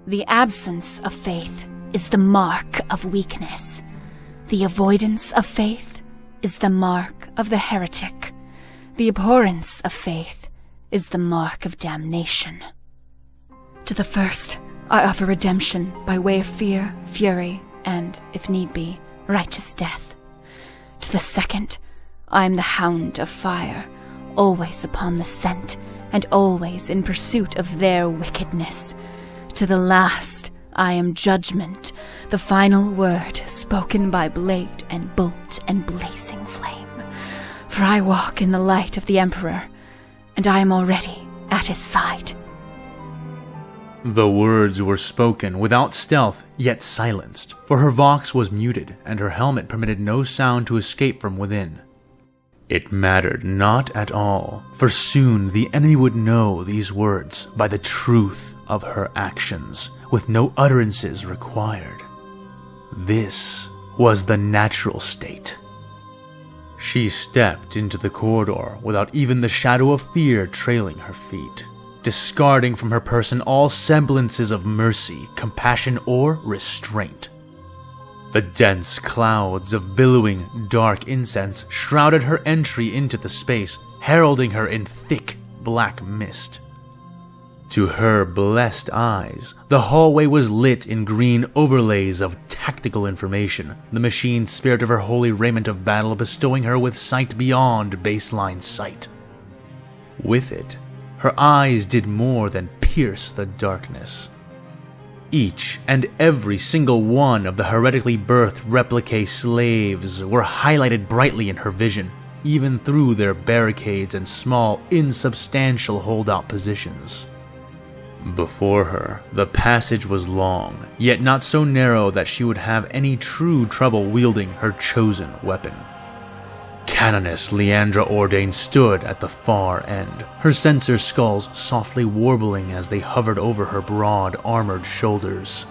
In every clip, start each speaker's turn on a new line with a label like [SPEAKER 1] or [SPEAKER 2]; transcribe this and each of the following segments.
[SPEAKER 1] The absence of faith is the mark of weakness. The avoidance of faith is the mark of the heretic. The abhorrence of faith is the mark of damnation. To the first, I offer redemption by way of fear, fury, and, if need be, righteous death. To the second, I am the hound of fire, always upon the scent, and always in pursuit of their wickedness. To the last, I am judgment, the final word spoken by blade and bolt and blazing flame. For I walk in the light of the Emperor, and I am already at his side.
[SPEAKER 2] The words were spoken without stealth, yet silenced, for her vox was muted, and her helmet permitted no sound to escape from within. It mattered not at all, for soon the enemy would know these words by the truth of her actions, with no utterances required. This was the natural state. She stepped into the corridor without even the shadow of fear trailing her feet, discarding from her person all semblances of mercy, compassion, or restraint. The dense clouds of billowing, dark incense shrouded her entry into the space, heralding her in thick, black mist. To her blessed eyes, the hallway was lit in green overlays of tactical information, the machine spirit of her holy raiment of battle bestowing her with sight beyond baseline sight. With it, her eyes did more than pierce the darkness. Each and every single one of the heretically birthed replique slaves were highlighted brightly in her vision, even through their barricades and small, insubstantial holdout positions. Before her, the passage was long, yet not so narrow that she would have any true trouble wielding her chosen weapon. Canoness Leandra Ordain stood at the far end, her censer skulls softly warbling as they hovered over her broad, armored shoulders.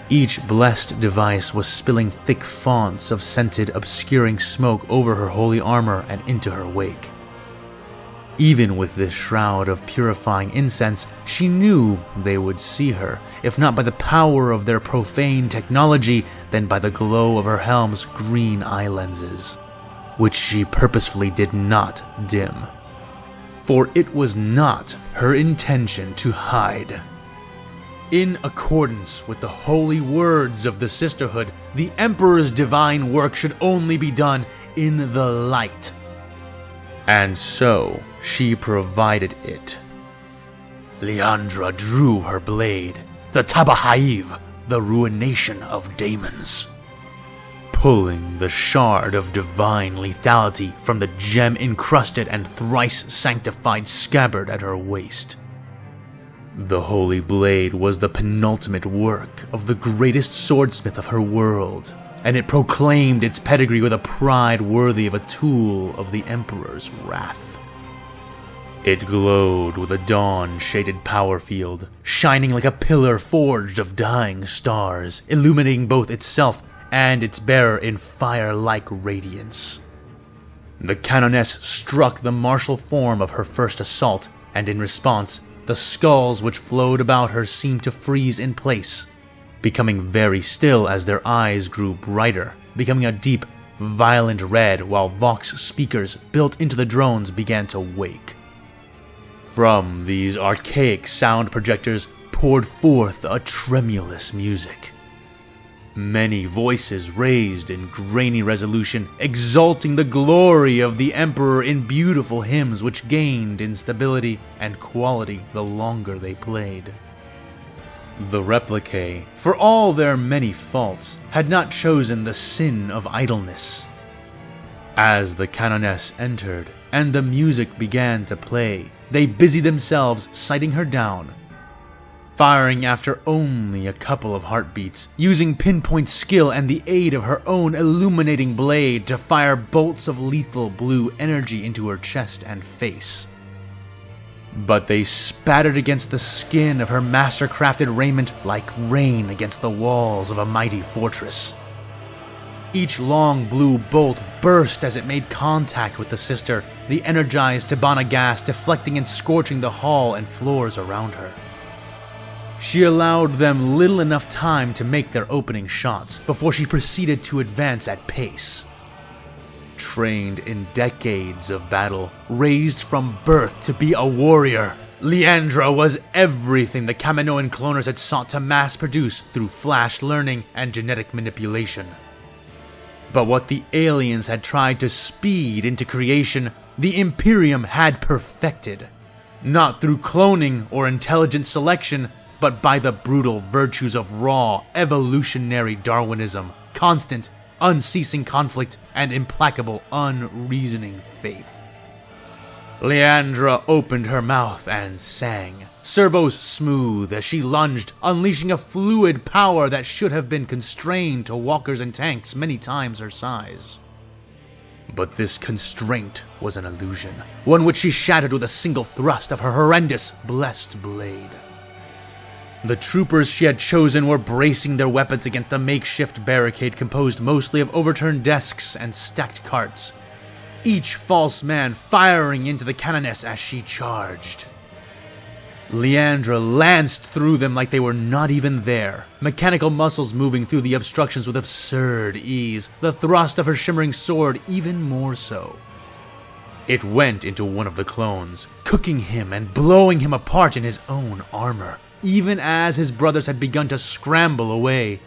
[SPEAKER 2] Each blessed device was spilling thick fonts of scented, obscuring smoke over her holy armor and into her wake. Even with this shroud of purifying incense, she knew they would see her, if not by the power of their profane technology, then by the glow of her helm's green eye lenses, which she purposefully did not dim. For it was not her intention to hide. In accordance with the holy words of the Sisterhood, the Emperor's divine work should only be done in the light. And so, she provided it. Leandra drew her blade, the Tabahaiv, the ruination of daemons, pulling the shard of divine lethality from the gem-encrusted and thrice-sanctified scabbard at her waist. The holy blade was the penultimate work of the greatest swordsmith of her world, and it proclaimed its pedigree with a pride worthy of a tool of the Emperor's wrath. It glowed with a dawn-shaded power field, shining like a pillar forged of dying stars, illuminating both itself and its bearer in fire-like radiance. The Canoness struck the martial form of her first assault, and in response, the skulls which flowed about her seemed to freeze in place, becoming very still as their eyes grew brighter, becoming a deep, violent red while Vox speakers built into the drones began to wake. From these archaic sound projectors poured forth a tremulous music. Many voices raised in grainy resolution, exalting the glory of the Emperor in beautiful hymns which gained in stability and quality the longer they played. The replique, for all their many faults, had not chosen the sin of idleness. As the Canoness entered and the music began to play, they busied themselves sighting her down, firing after only a couple of heartbeats, using pinpoint skill and the aid of her own illuminating blade to fire bolts of lethal blue energy into her chest and face. But they spattered against the skin of her master-crafted raiment like rain against the walls of a mighty fortress. Each long blue bolt burst as it made contact with the sister, the energized Tabana gas deflecting and scorching the hall and floors around her. She allowed them little enough time to make their opening shots before she proceeded to advance at pace. Trained in decades of battle, raised from birth to be a warrior, Leandra was everything the Kaminoan cloners had sought to mass-produce through flash learning and genetic manipulation. But what the aliens had tried to speed into creation, the Imperium had perfected. Not through cloning or intelligent selection, but by the brutal virtues of raw, evolutionary Darwinism, constant, unceasing conflict, and implacable, unreasoning faith. Leandra opened her mouth and sang, servos smooth as she lunged, unleashing a fluid power that should have been constrained to walkers and tanks many times her size. But this constraint was an illusion, one which she shattered with a single thrust of her horrendous, blessed blade. The troopers she had chosen were bracing their weapons against a makeshift barricade composed mostly of overturned desks and stacked carts, each false man firing into the canoness as she charged. Leandra lanced through them like they were not even there, mechanical muscles moving through the obstructions with absurd ease, the thrust of her shimmering sword even more so. It went into one of the clones, cooking him and blowing him apart in his own armor, even as his brothers had begun to scramble away.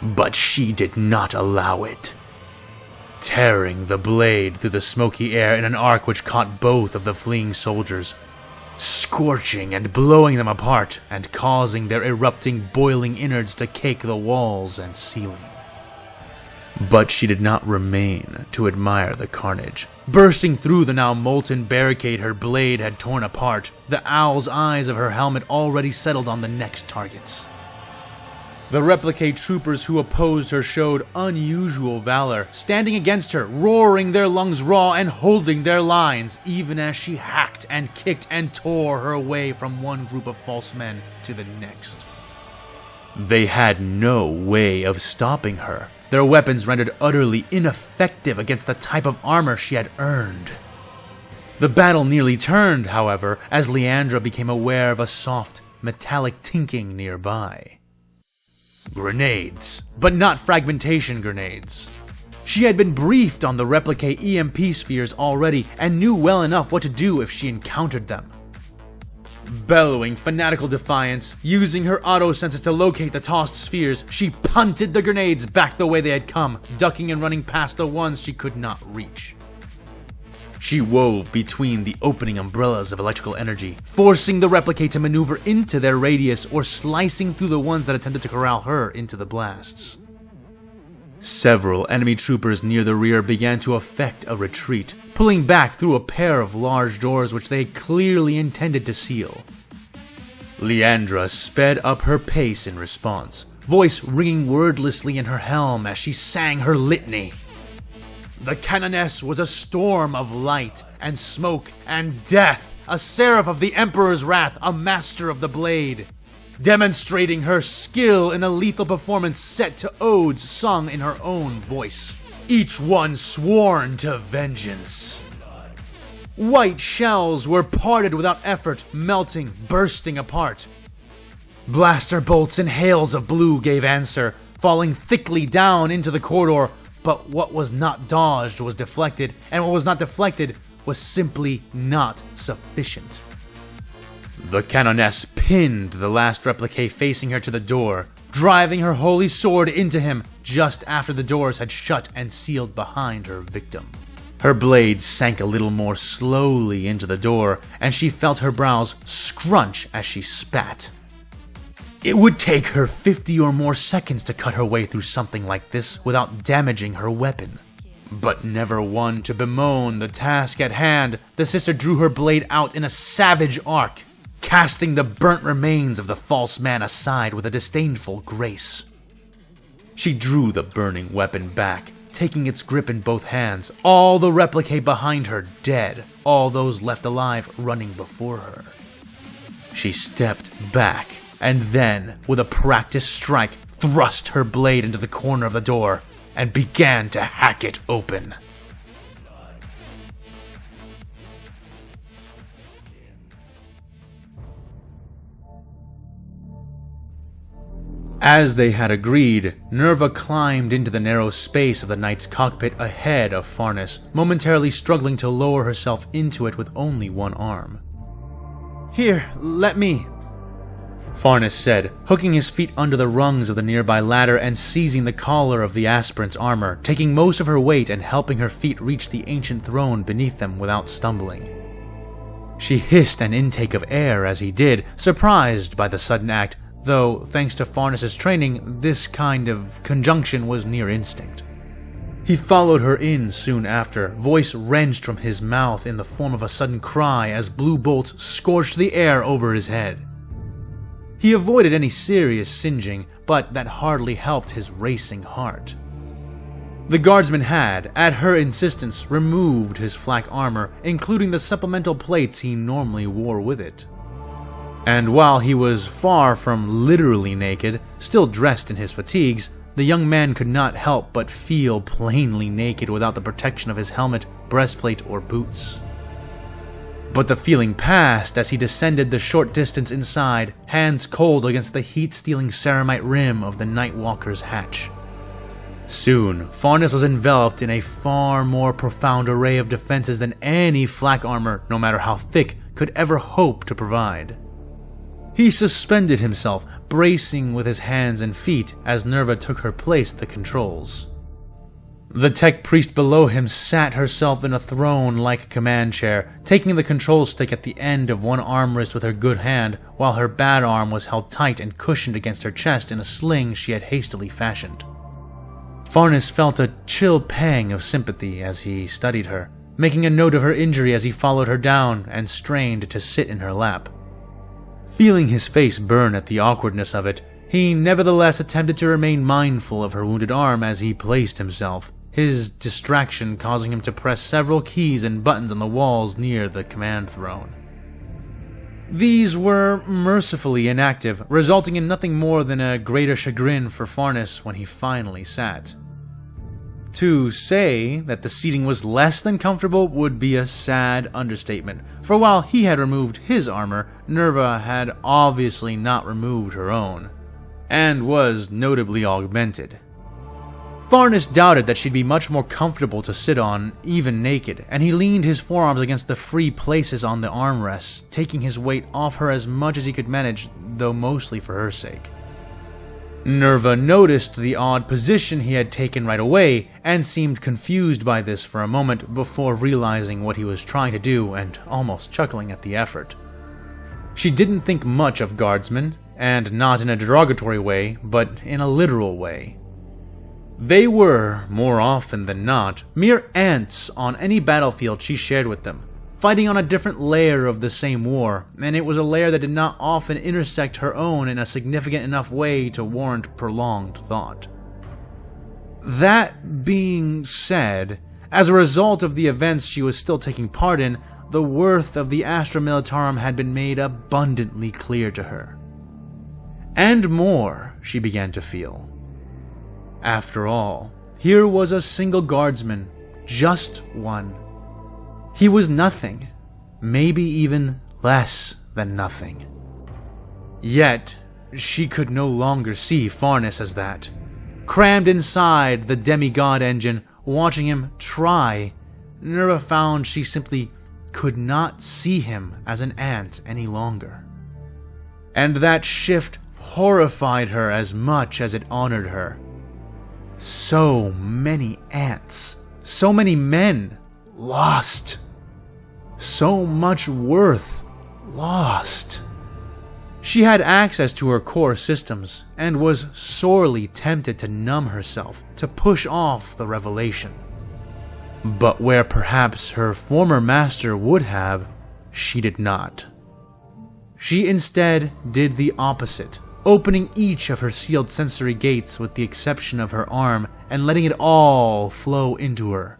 [SPEAKER 2] But she did not allow it, tearing the blade through the smoky air in an arc which caught both of the fleeing soldiers, scorching and blowing them apart and causing their erupting, boiling innards to cake the walls and ceiling. But she did not remain to admire the carnage. Bursting through the now molten barricade her blade had torn apart, the owl's eyes of her helmet already settled on the next targets. The replicate troopers who opposed her showed unusual valor, standing against her, roaring their lungs raw and holding their lines, even as she hacked and kicked and tore her way from one group of false men to the next. They had no way of stopping her, their weapons rendered utterly ineffective against the type of armor she had earned. The battle nearly turned, however, as Leandra became aware of a soft, metallic tinking nearby. Grenades, but not fragmentation grenades. She had been briefed on the replicate EMP spheres already and knew well enough what to do if she encountered them. Bellowing fanatical defiance, using her auto senses to locate the tossed spheres, she punted the grenades back the way they had come, ducking and running past the ones she could not reach. She wove between the opening umbrellas of electrical energy, forcing the replicate to maneuver into their radius or slicing through the ones that attempted to corral her into the blasts. Several enemy troopers near the rear began to effect a retreat, pulling back through a pair of large doors which they clearly intended to seal. Leandra sped up her pace in response, voice ringing wordlessly in her helm as she sang her litany. The canoness was a storm of light and smoke and death, a seraph of the Emperor's wrath, a master of the blade, demonstrating her skill in a lethal performance set to odes sung in her own voice, each one sworn to vengeance. White shells were parted without effort, melting, bursting apart. Blaster bolts and hails of blue gave answer, falling thickly down into the corridor. But what was not dodged was deflected, and what was not deflected was simply not sufficient. The canoness pinned the last replicate facing her to the door, driving her holy sword into him just after the doors had shut and sealed behind her victim. Her blade sank a little more slowly into the door, and she felt her brows scrunch as she spat. It would take her 50 or more seconds to cut her way through something like this without damaging her weapon. But never one to bemoan the task at hand, the sister drew her blade out in a savage arc, casting the burnt remains of the false man aside with a disdainful grace. She drew the burning weapon back, taking its grip in both hands, all the replicate behind her dead, all those left alive running before her. She stepped back, and then, with a practiced strike, thrust her blade into the corner of the door and began to hack it open. As they had agreed, Nerva climbed into the narrow space of the knight's cockpit ahead of Farnes, momentarily struggling to lower herself into it with only one arm. "Here, let me," Farnes said, hooking his feet under the rungs of the nearby ladder and seizing the collar of the aspirant's armor, taking most of her weight and helping her feet reach the ancient throne beneath them without stumbling. She hissed an intake of air as he did, surprised by the sudden act, though, thanks to Farnes's training, this kind of conjunction was near instinct. He followed her in soon after, voice wrenched from his mouth in the form of a sudden cry as blue bolts scorched the air over his head. He avoided any serious singeing, but that hardly helped his racing heart. The guardsman had, at her insistence, removed his flak armor, including the supplemental plates he normally wore with it. And while he was far from literally naked, still dressed in his fatigues, the young man could not help but feel plainly naked without the protection of his helmet, breastplate, or boots. But the feeling passed as he descended the short distance inside, hands cold against the heat-stealing ceramite rim of the Nightwalker's hatch. Soon, Farnes was enveloped in a far more profound array of defenses than any flak armor, no matter how thick, could ever hope to provide. He suspended himself, bracing with his hands and feet as Nerva took her place at the controls. The tech priest below him sat herself in a throne-like command chair, taking the control stick at the end of one armrest with her good hand, while her bad arm was held tight and cushioned against her chest in a sling she had hastily fashioned. Farnes felt a chill pang of sympathy as he studied her, making a note of her injury as he followed her down and strained to sit in her lap. Feeling his face burn at the awkwardness of it, he nevertheless attempted to remain mindful of her wounded arm as he placed himself, his distraction causing him to press several keys and buttons on the walls near the command throne. These were mercifully inactive, resulting in nothing more than a greater chagrin for Farnes when he finally sat. To say that the seating was less than comfortable would be a sad understatement, for while he had removed his armor, Nerva had obviously not removed her own, and was notably augmented. Farnes doubted that she'd be much more comfortable to sit on, even naked, and he leaned his forearms against the free places on the armrests, taking his weight off her as much as he could manage, though mostly for her sake. Nerva noticed the odd position he had taken right away, and seemed confused by this for a moment before realizing what he was trying to do and almost chuckling at the effort. She didn't think much of guardsmen, and not in a derogatory way, but in a literal way. They were, more often than not, mere ants on any battlefield she shared with them, fighting on a different layer of the same war, and it was a layer that did not often intersect her own in a significant enough way to warrant prolonged thought. That being said, as a result of the events she was still taking part in, the worth of the Astra Militarum had been made abundantly clear to her. And more, she began to feel. After all, here was a single guardsman, just one. He was nothing, maybe even less than nothing. Yet, she could no longer see Farnes as that. Crammed inside the demigod engine, watching him try, Nerva found she simply could not see him as an ant any longer. And that shift horrified her as much as it honored her. So many ants, so many men lost, so much worth lost. She had access to her core systems and was sorely tempted to numb herself, to push off the revelation. But where perhaps her former master would have, she did not. She instead did the opposite, opening each of her sealed sensory gates with the exception of her arm and letting it all flow into her.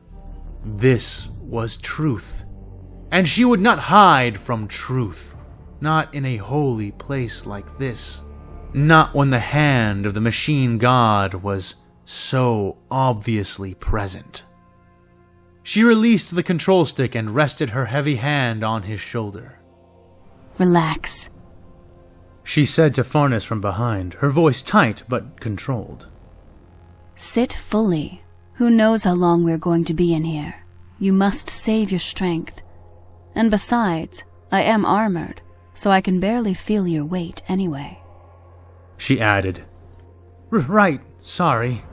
[SPEAKER 2] This was truth, and she would not hide from truth, not in a holy place like this, not when the hand of the machine god was so obviously present. She released the control stick and rested her heavy hand on his shoulder.
[SPEAKER 1] Relax.
[SPEAKER 2] she said to Farnes from behind, her voice tight but controlled.
[SPEAKER 1] Sit fully. Who knows how long we're going to be in here? You must save your strength. And besides, I am armored, so I can barely feel your weight anyway.
[SPEAKER 2] She added. Right, sorry,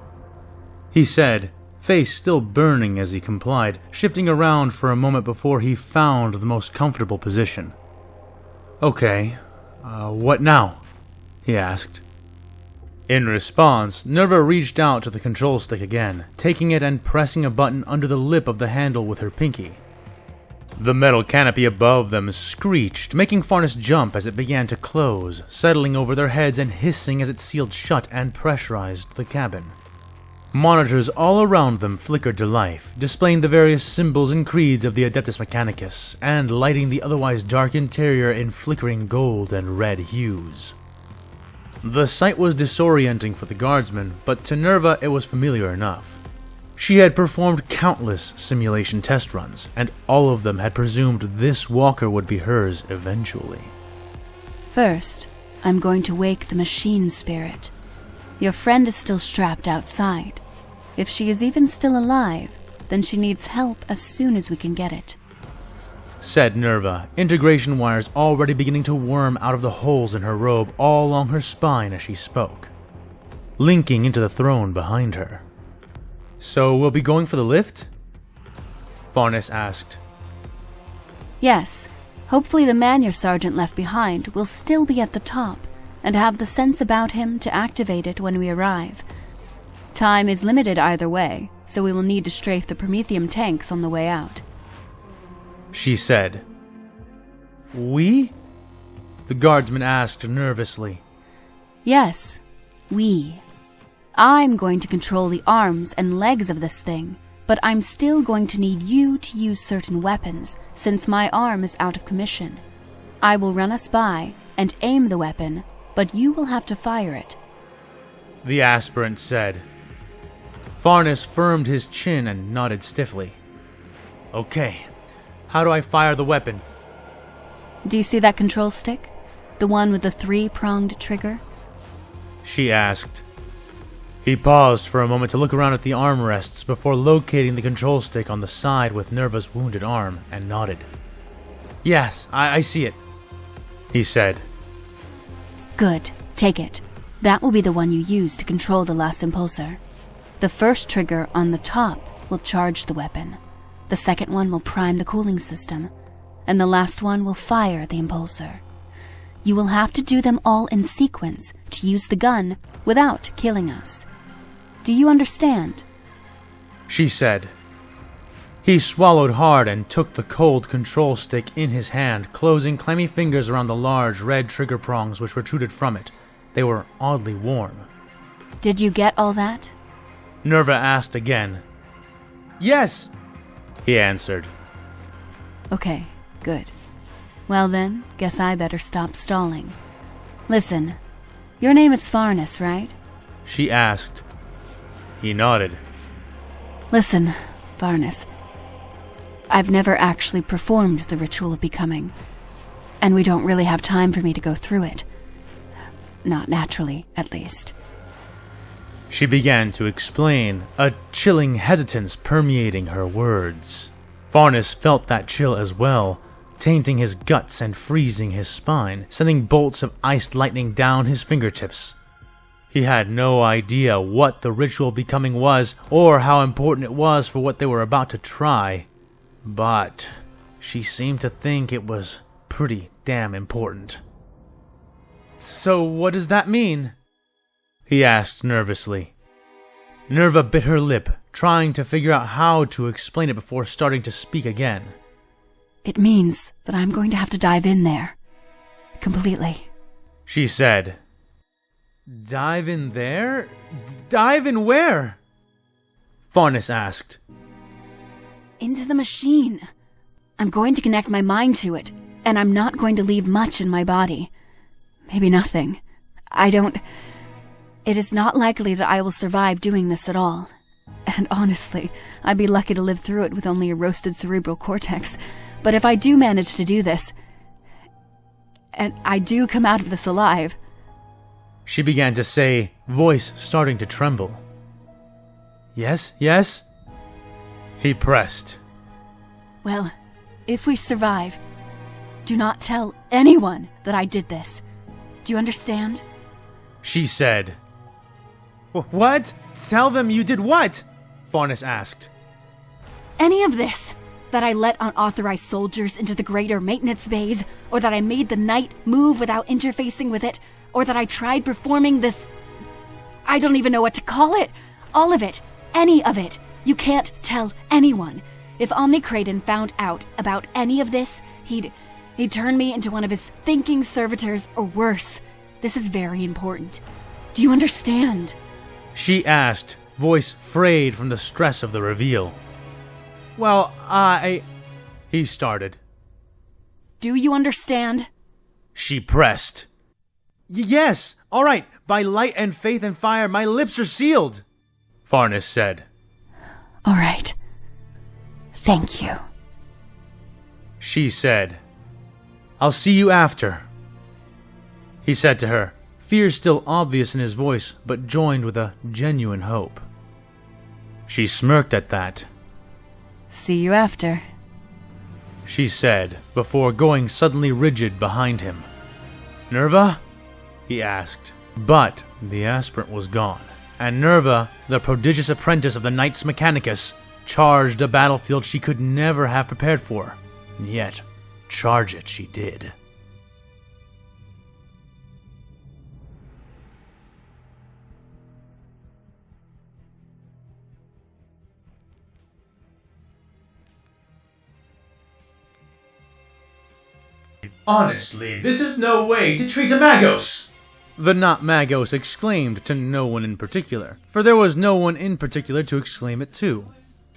[SPEAKER 2] he said, face still burning as he complied, shifting around for a moment before he found the most comfortable position. Okay, what now? He asked. In response, Nerva reached out to the control stick again, taking it and pressing a button under the lip of the handle with her pinky. The metal canopy above them screeched, making Farnes jump as it began to close, settling over their heads and hissing as it sealed shut and pressurized the cabin. Monitors all around them flickered to life, displaying the various symbols and creeds of the Adeptus Mechanicus, and lighting the otherwise dark interior in flickering gold and red hues. The sight was disorienting for the guardsmen, but to Nerva it was familiar enough. She had performed countless simulation test runs, and all of them had presumed this walker would be hers eventually.
[SPEAKER 1] First, I'm going to wake the machine spirit. Your friend is still strapped outside. If she is even still alive, then she needs help as soon as we can get it,
[SPEAKER 2] said Nerva, integration wires already beginning to worm out of the holes in her robe all along her spine as she spoke, linking into the throne behind her. So we'll be going for the lift? Farnes asked.
[SPEAKER 1] Yes. Hopefully the man your sergeant left behind will still be at the top, and have the sense about him to activate it when we arrive. Time is limited either way, so we will need to strafe the Prometheum tanks on the way out,
[SPEAKER 2] she said. We? The guardsman asked nervously.
[SPEAKER 1] Yes, we. I'm going to control the arms and legs of this thing, but I'm still going to need you to use certain weapons, since my arm is out of commission. I will run us by and aim the weapon, but you will have to fire it,
[SPEAKER 2] the aspirant said. Farnes firmed his chin and nodded stiffly. Okay, how do I fire the weapon?
[SPEAKER 1] Do you see that control stick? The one with the 3-pronged trigger?
[SPEAKER 2] She asked. He paused for a moment to look around at the armrests before locating the control stick on the side with Nerva's wounded arm and nodded. Yes, I see it, he said.
[SPEAKER 1] Good, take it. That will be the one you use to control the last impulsor. The first trigger on the top will charge the weapon. The second one will prime the cooling system, and the last one will fire the impulsor. You will have to do them all in sequence to use the gun without killing us. Do you understand?
[SPEAKER 2] She said. He swallowed hard and took the cold control stick in his hand, closing clammy fingers around the large red trigger prongs which protruded from it. They were oddly warm.
[SPEAKER 1] Did you get all that?
[SPEAKER 2] Nerva asked again. Yes, he answered.
[SPEAKER 1] Okay, good. Well then, guess I better stop stalling. Listen, your name is Farnes, right?
[SPEAKER 2] She asked. He nodded.
[SPEAKER 1] Listen, Farnes. I've never actually performed the ritual of becoming, and we don't really have time for me to go through it. Not naturally, at least.
[SPEAKER 2] She began to explain, a chilling hesitance permeating her words. Farnes felt that chill as well, tainting his guts and freezing his spine, sending bolts of iced lightning down his fingertips. He had no idea what the ritual of becoming was, or how important it was for what they were about to try. But she seemed to think it was pretty damn important. So what does that mean? He asked nervously. Nerva bit her lip, trying to figure out how to explain it before starting to speak again.
[SPEAKER 1] It means that I'm going to have to dive in there. Completely.
[SPEAKER 2] She said. Dive in there? Dive in where? Farnes asked.
[SPEAKER 1] Into the machine. I'm going to connect my mind to it, and I'm not going to leave much in my body. Maybe nothing. It is not likely that I will survive doing this at all. And honestly, I'd be lucky to live through it with only a roasted cerebral cortex. But if I do manage to do this, and I do come out of this alive.
[SPEAKER 2] She began to say, voice starting to tremble. Yes, yes? He pressed.
[SPEAKER 1] Well, if we survive, do not tell anyone that I did this. Do you understand?
[SPEAKER 2] She said. What? Tell them you did what? Farnes asked.
[SPEAKER 1] Any of this. That I let unauthorized soldiers into the greater maintenance bays, or that I made the night move without interfacing with it, or that I tried performing this... I don't even know what to call it. All of it. Any of it. You can't tell anyone. If Omnicraden found out about any of this, he'd turn me into one of his thinking servitors, or worse. This is very important. Do you understand?
[SPEAKER 2] She asked, voice frayed from the stress of the reveal. Well, He started.
[SPEAKER 1] Do you understand?
[SPEAKER 2] She pressed. Yes, all right. By light and faith and fire, my lips are sealed, Farnes said.
[SPEAKER 1] All right. Thank you.
[SPEAKER 2] She said. I'll see you after. He said to her, fear still obvious in his voice, but joined with a genuine hope. She smirked at that.
[SPEAKER 1] See you after,
[SPEAKER 2] she said, before going suddenly rigid behind him. Nerva? He asked. But the aspirant was gone, and Nerva, the prodigious apprentice of the Knights Mechanicus, charged a battlefield she could never have prepared for. And yet, charge it she did. Honestly, this is no way to treat a Magos! The not Magos exclaimed to no one in particular, for there was no one in particular to exclaim it to.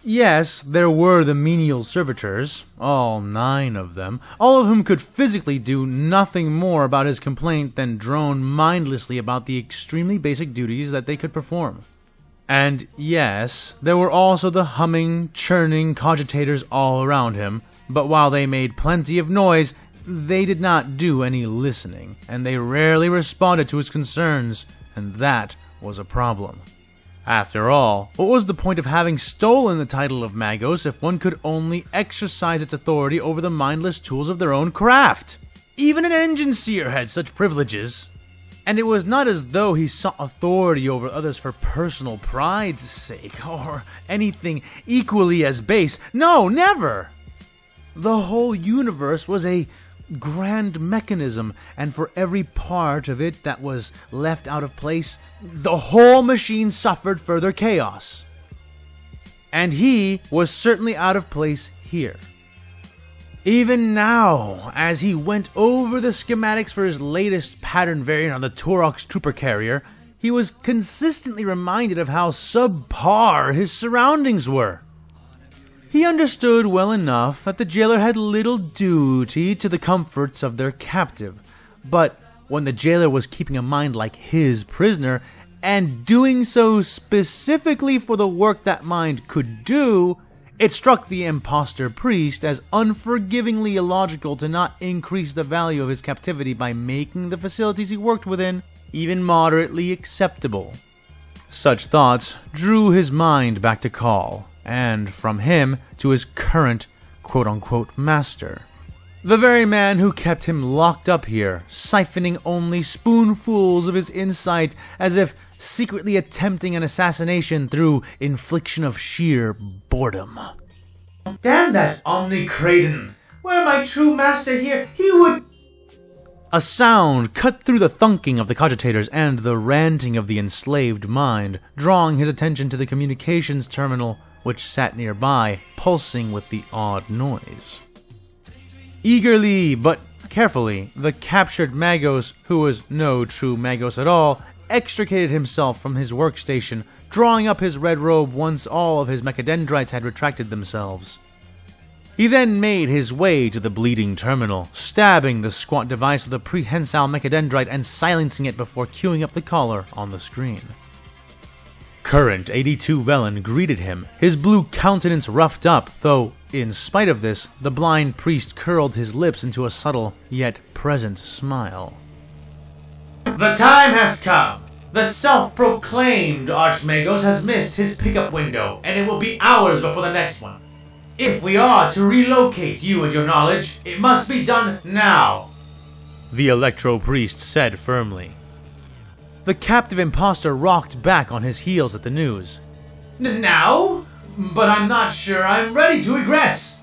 [SPEAKER 2] Yes, there were the menial servitors, all 9 of them, all of whom could physically do nothing more about his complaint than drone mindlessly about the extremely basic duties that they could perform. And yes, there were also the humming, churning cogitators all around him, but while they made plenty of noise, they did not do any listening, and they rarely responded to his concerns, and that was a problem. After all, what was the point of having stolen the title of Magos if one could only exercise its authority over the mindless tools of their own craft? Even an engine seer had such privileges. And it was not as though he sought authority over others for personal pride's sake, or anything equally as base. No, never! The whole universe was a grand mechanism, and for every part of it that was left out of place, the whole machine suffered further chaos. And he was certainly out of place here. Even now, as he went over the schematics for his latest pattern variant on the Taurox Trooper Carrier, he was consistently reminded of how subpar his surroundings were. He understood well enough that the jailer had little duty to the comforts of their captive, but when the jailer was keeping a mind like his prisoner, and doing so specifically for the work that mind could do, it struck the impostor priest as unforgivingly illogical to not increase the value of his captivity by making the facilities he worked within even moderately acceptable. Such thoughts drew his mind back to Call, and from him to his current quote-unquote master. The very man who kept him locked up here, siphoning only spoonfuls of his insight as if secretly attempting an assassination through infliction of sheer boredom. Damn that Omnicraden! Were my true master here, he would... A sound cut through the thunking of the cogitators and the ranting of the enslaved mind, drawing his attention to the communications terminal which sat nearby, pulsing with the odd noise. Eagerly, but carefully, the captured Magos, who was no true Magos at all, extricated himself from his workstation, drawing up his red robe once all of his mechadendrites had retracted themselves. He then made his way to the bleeding terminal, stabbing the squat device with a prehensile mechadendrite and silencing it before queuing up the caller on the screen. Current 82 Velen greeted him, his blue countenance roughed up, though In spite of this, the blind priest curled his lips into a subtle, yet present smile.
[SPEAKER 3] The time has come. The self-proclaimed Archmagos has missed his pickup window, and it will be hours before the next one. If we are to relocate you and your knowledge, it must be done now.
[SPEAKER 2] The Electro-Priest said firmly. The captive imposter rocked back on his heels at the news.
[SPEAKER 3] Now? But I'm not sure I'm ready to egress.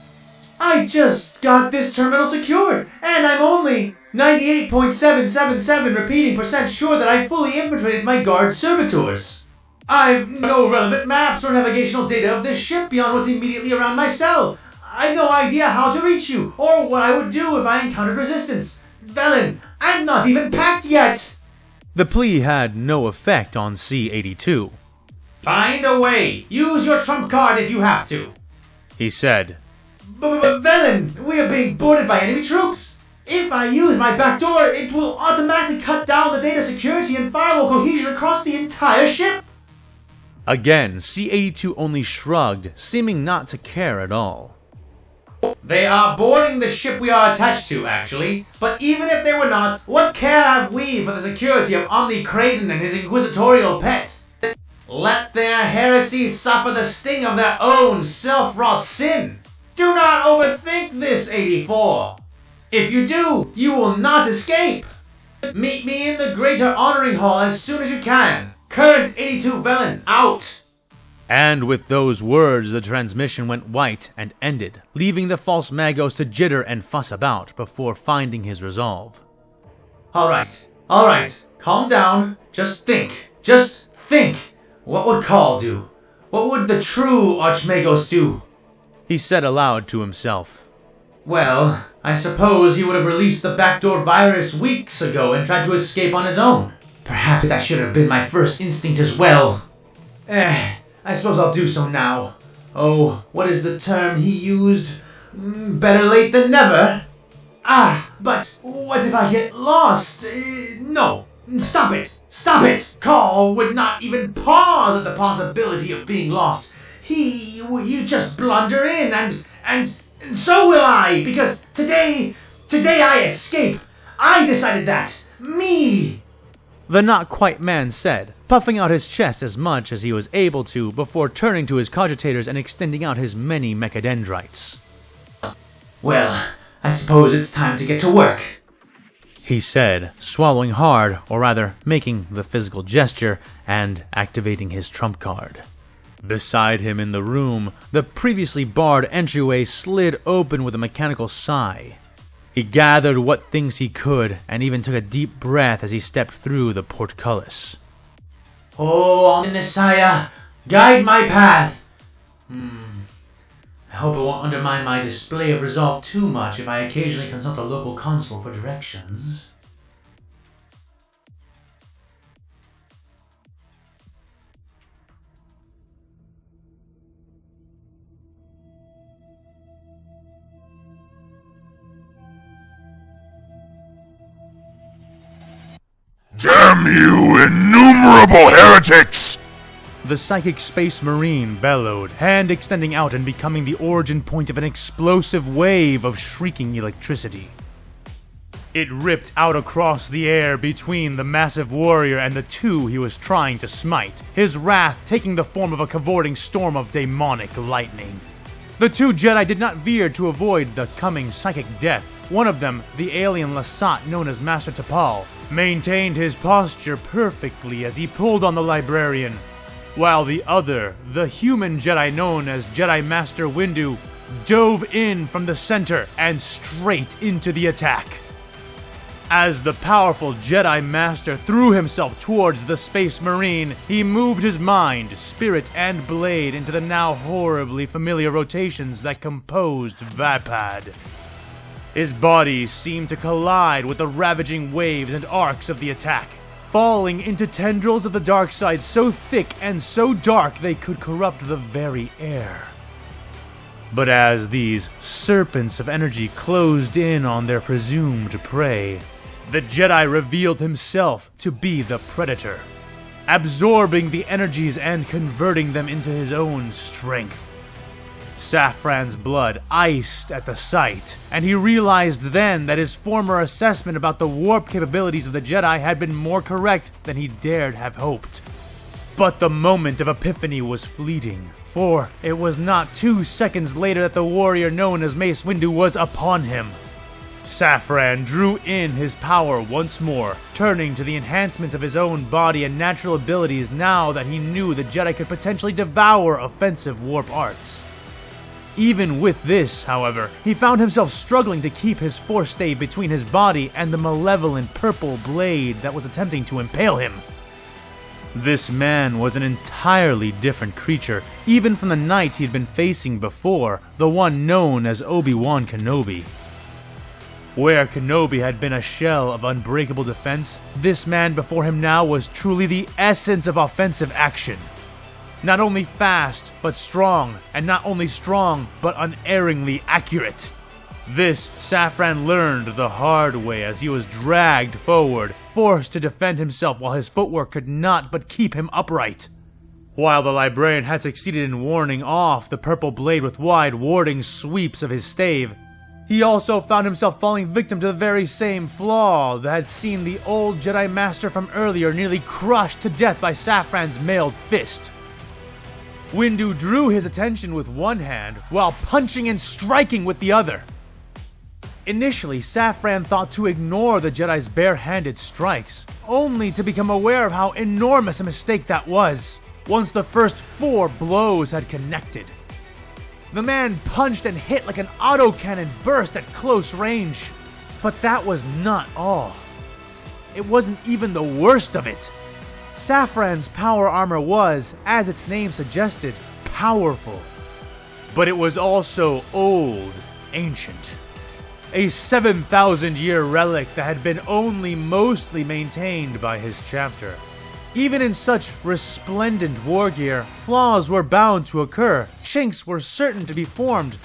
[SPEAKER 3] I just got this terminal secured, and I'm only 98.777 repeating % sure that I fully infiltrated my guard servitors. I've no relevant maps or navigational data of this ship beyond what's immediately around my cell. I've no idea how to reach you, or what I would do if I encountered resistance. Velen, I'm not even packed yet!
[SPEAKER 2] The plea had no effect on C-82.
[SPEAKER 3] Find a way. Use your trump card if you have to.
[SPEAKER 2] He said.
[SPEAKER 3] But Velen, we are being boarded by enemy troops. If I use my back door, it will automatically cut down the data security and firewall cohesion across the entire ship.
[SPEAKER 2] Again, C-82 only shrugged, seeming not to care at all.
[SPEAKER 3] They are boarding the ship we are attached to, actually. But even if they were not, what care have we for the security of Omni Creighton and his inquisitorial pet? Let their heresies suffer the sting of their own self-wrought sin. Do not overthink this, 84. If you do, you will not escape. Meet me in the Greater Honoring Hall as soon as you can. Current 82 Velen, out.
[SPEAKER 2] And with those words, the transmission went white and ended, leaving the false Magos to jitter and fuss about before finding his resolve.
[SPEAKER 3] Alright. Calm down. Just think. What would Call do? What would the true Archmagos do?
[SPEAKER 2] He said aloud to himself.
[SPEAKER 3] Well, I suppose he would have released the backdoor virus weeks ago and tried to escape on his own. Perhaps that should have been my first instinct as well. I suppose I'll do so now. Oh, what is the term he used? Better late than never? But what if I get lost? No. Stop it! Call would not even pause at the possibility of being lost. You just blunder in and so will I, because today I escape. I decided that. Me!
[SPEAKER 2] The not-quite man said, puffing out his chest as much as he was able to before turning to his cogitators and extending out his many mechadendrites.
[SPEAKER 3] Well, I suppose it's time to get to work,
[SPEAKER 2] he said, swallowing hard, or rather, making the physical gesture and activating his trump card. Beside him in the room, the previously barred entryway slid open with a mechanical sigh. He gathered what things he could, and even took a deep breath as he stepped through the portcullis.
[SPEAKER 3] Oh, Omnisaya, guide my path! I hope it won't undermine my display of resolve too much if I occasionally consult a local console for directions.
[SPEAKER 4] Damn you, innumerable heretics!
[SPEAKER 2] The psychic space marine bellowed, hand extending out and becoming the origin point of an explosive wave of shrieking electricity. It ripped out across the air between the massive warrior and the two he was trying to smite, his wrath taking the form of a cavorting storm of demonic lightning. The two Jedi did not veer to avoid the coming psychic death. One of them, the alien Lasat known as Master Tapal, maintained his posture perfectly as he pulled on the librarian, while the other, the human Jedi known as Jedi Master Windu, dove in from the center and straight into the attack. As the powerful Jedi Master threw himself towards the Space Marine, he moved his mind, spirit, and blade into the now horribly familiar rotations that composed Vapad. His body seemed to collide with the ravaging waves and arcs of the attack, falling into tendrils of the dark side so thick and so dark they could corrupt the very air. But as these serpents of energy closed in on their presumed prey, the Jedi revealed himself to be the Predator, absorbing the energies and converting them into his own strength. Saphran's blood iced at the sight, and he realized then that his former assessment about the warp capabilities of the Jedi had been more correct than he dared have hoped. But the moment of epiphany was fleeting, for it was not 2 seconds later that the warrior known as Mace Windu was upon him. Saphran drew in his power once more, turning to the enhancements of his own body and natural abilities now that he knew the Jedi could potentially devour offensive warp arts. Even with this, however, he found himself struggling to keep his force stave between his body and the malevolent purple blade that was attempting to impale him. This man was an entirely different creature, even from the knight he had been facing before, the one known as Obi-Wan Kenobi. Where Kenobi had been a shell of unbreakable defense, this man before him now was truly the essence of offensive action. Not only fast, but strong, and not only strong, but unerringly accurate. This Saphran learned the hard way as he was dragged forward, forced to defend himself while his footwork could not but keep him upright. While the librarian had succeeded in warning off the purple blade with wide warding sweeps of his stave, he also found himself falling victim to the very same flaw that had seen the old Jedi Master from earlier nearly crushed to death by Saphran's mailed fist. Windu drew his attention with one hand while punching and striking with the other. Initially, Saphran thought to ignore the Jedi's bare-handed strikes, only to become aware of how enormous a mistake that was, once the first 4 blows had connected. The man punched and hit like an autocannon burst at close range. But that was not all. It wasn't even the worst of it. Saphran's power armor was, as its name suggested, powerful. But it was also old, ancient. A 7,000-year relic that had been only mostly maintained by his chapter. Even in such resplendent war gear, flaws were bound to occur, chinks were certain to be formed.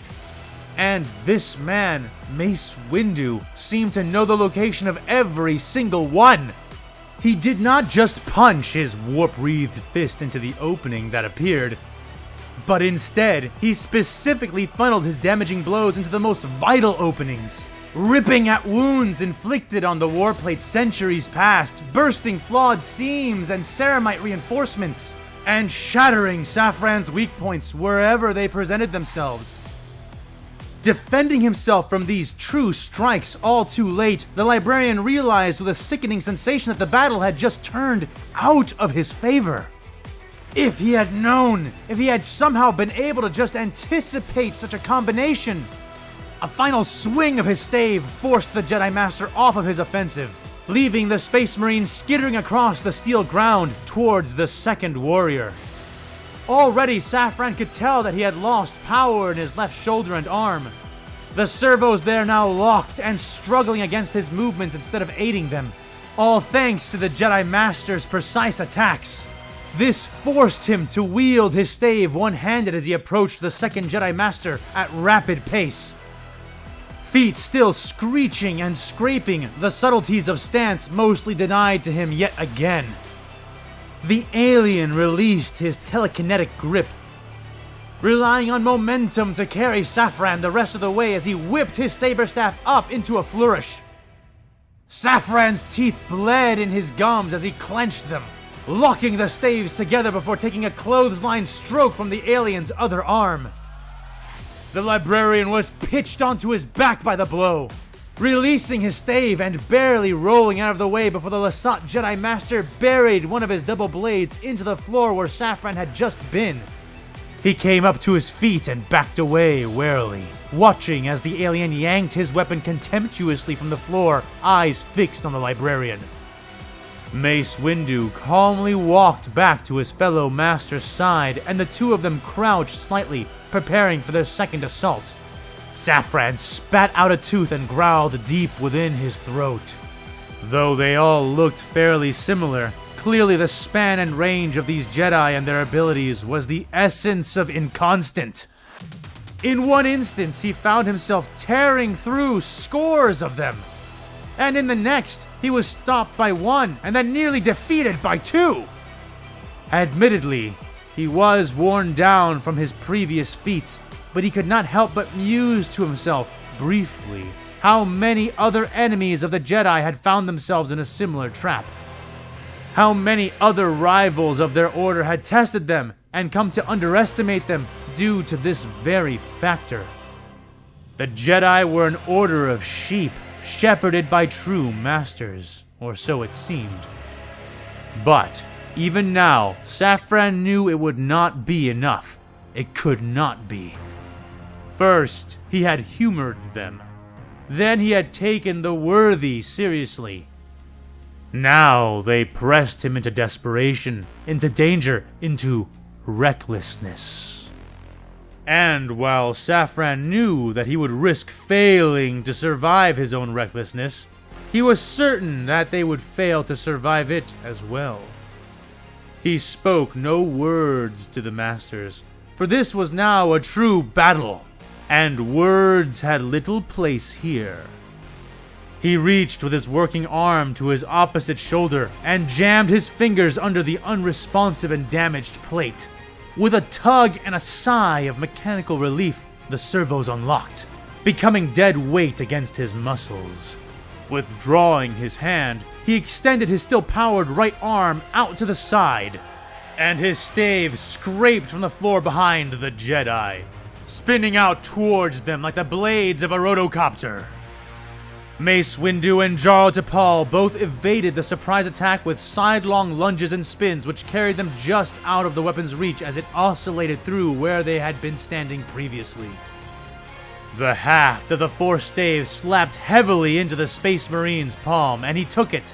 [SPEAKER 2] And this man, Mace Windu, seemed to know the location of every single one. He did not just punch his warp-wreathed fist into the opening that appeared, but instead, he specifically funneled his damaging blows into the most vital openings, ripping at wounds inflicted on the warplate centuries past, bursting flawed seams and ceramite reinforcements, and shattering Saphran's weak points wherever they presented themselves. Defending himself from these true strikes all too late, the librarian realized with a sickening sensation that the battle had just turned out of his favor. If he had known, if he had somehow been able to just anticipate such a combination, a final swing of his stave forced the Jedi Master off of his offensive, leaving the Space Marine skittering across the steel ground towards the second warrior. Already, Saphran could tell that he had lost power in his left shoulder and arm. The servos there now locked and struggling against his movements instead of aiding them, all thanks to the Jedi Master's precise attacks. This forced him to wield his stave one-handed as he approached the second Jedi Master at rapid pace. Feet still screeching and scraping, the subtleties of stance mostly denied to him yet again. The alien released his telekinetic grip, relying on momentum to carry Saphran the rest of the way as he whipped his saber staff up into a flourish. Saphran's teeth bled in his gums as he clenched them, locking the staves together before taking a clothesline stroke from the alien's other arm. The librarian was pitched onto his back by the blow, releasing his stave and barely rolling out of the way before the Lasat Jedi Master buried one of his double blades into the floor where Saphran had just been. He came up to his feet and backed away warily, watching as the alien yanked his weapon contemptuously from the floor, eyes fixed on the librarian. Mace Windu calmly walked back to his fellow master's side, and the two of them crouched slightly, preparing for their second assault. Saphran spat out a tooth and growled deep within his throat. Though they all looked fairly similar, clearly the span and range of these Jedi and their abilities was the essence of inconstant. In one instance, he found himself tearing through scores of them. And in the next, he was stopped by one and then nearly defeated by two. Admittedly, he was worn down from his previous feats, but he could not help but muse to himself, briefly, how many other enemies of the Jedi had found themselves in a similar trap. How many other rivals of their order had tested them and come to underestimate them due to this very factor. The Jedi were an order of sheep, shepherded by true masters, or so it seemed. But, even now, Saphran knew it would not be enough. It could not be. First, he had humored them. Then he had taken the worthy seriously. Now they pressed him into desperation, into danger, into recklessness. And while Saphran knew that he would risk failing to survive his own recklessness, he was certain that they would fail to survive it as well. He spoke no words to the masters, for this was now a true battle, and words had little place here. He reached with his working arm to his opposite shoulder and jammed his fingers under the unresponsive and damaged plate. With a tug and a sigh of mechanical relief, the servos unlocked, becoming dead weight against his muscles. Withdrawing his hand, he extended his still-powered right arm out to the side, and his stave scraped from the floor behind the Jedi, spinning out towards them like the blades of a rotocopter. Mace Windu and Jarl T'Pol both evaded the surprise attack with sidelong lunges and spins which carried them just out of the weapon's reach as it oscillated through where they had been standing previously. The haft of the Force stave slapped heavily into the Space Marine's palm, and he took it,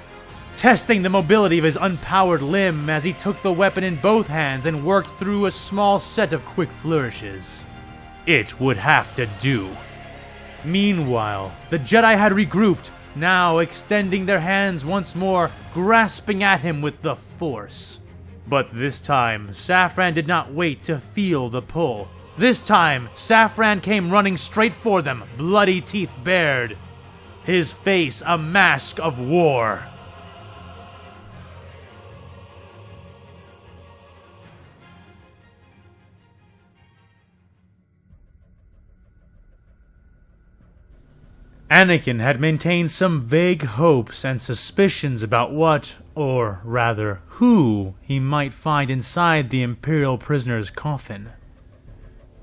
[SPEAKER 2] testing the mobility of his unpowered limb as he took the weapon in both hands and worked through a small set of quick flourishes. It would have to do. Meanwhile, the Jedi had regrouped, now extending their hands once more, grasping at him with the Force. But this time, Saphran did not wait to feel the pull. This time, Saphran came running straight for them, bloody teeth bared, his face a mask of war. Anakin had maintained some vague hopes and suspicions about what, or rather, who he might find inside the Imperial prisoner's coffin.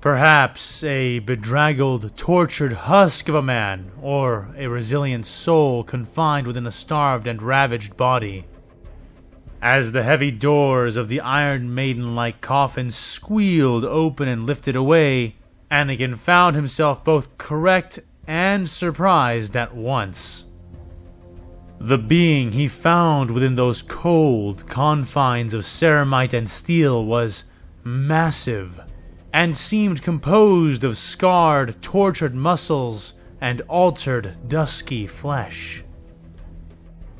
[SPEAKER 2] Perhaps a bedraggled, tortured husk of a man, or a resilient soul confined within a starved and ravaged body. As the heavy doors of the Iron Maiden-like coffin squealed open and lifted away, Anakin found himself both correct and surprised at once. The being he found within those cold confines of ceramite and steel was massive, and seemed composed of scarred, tortured muscles and altered, dusky flesh.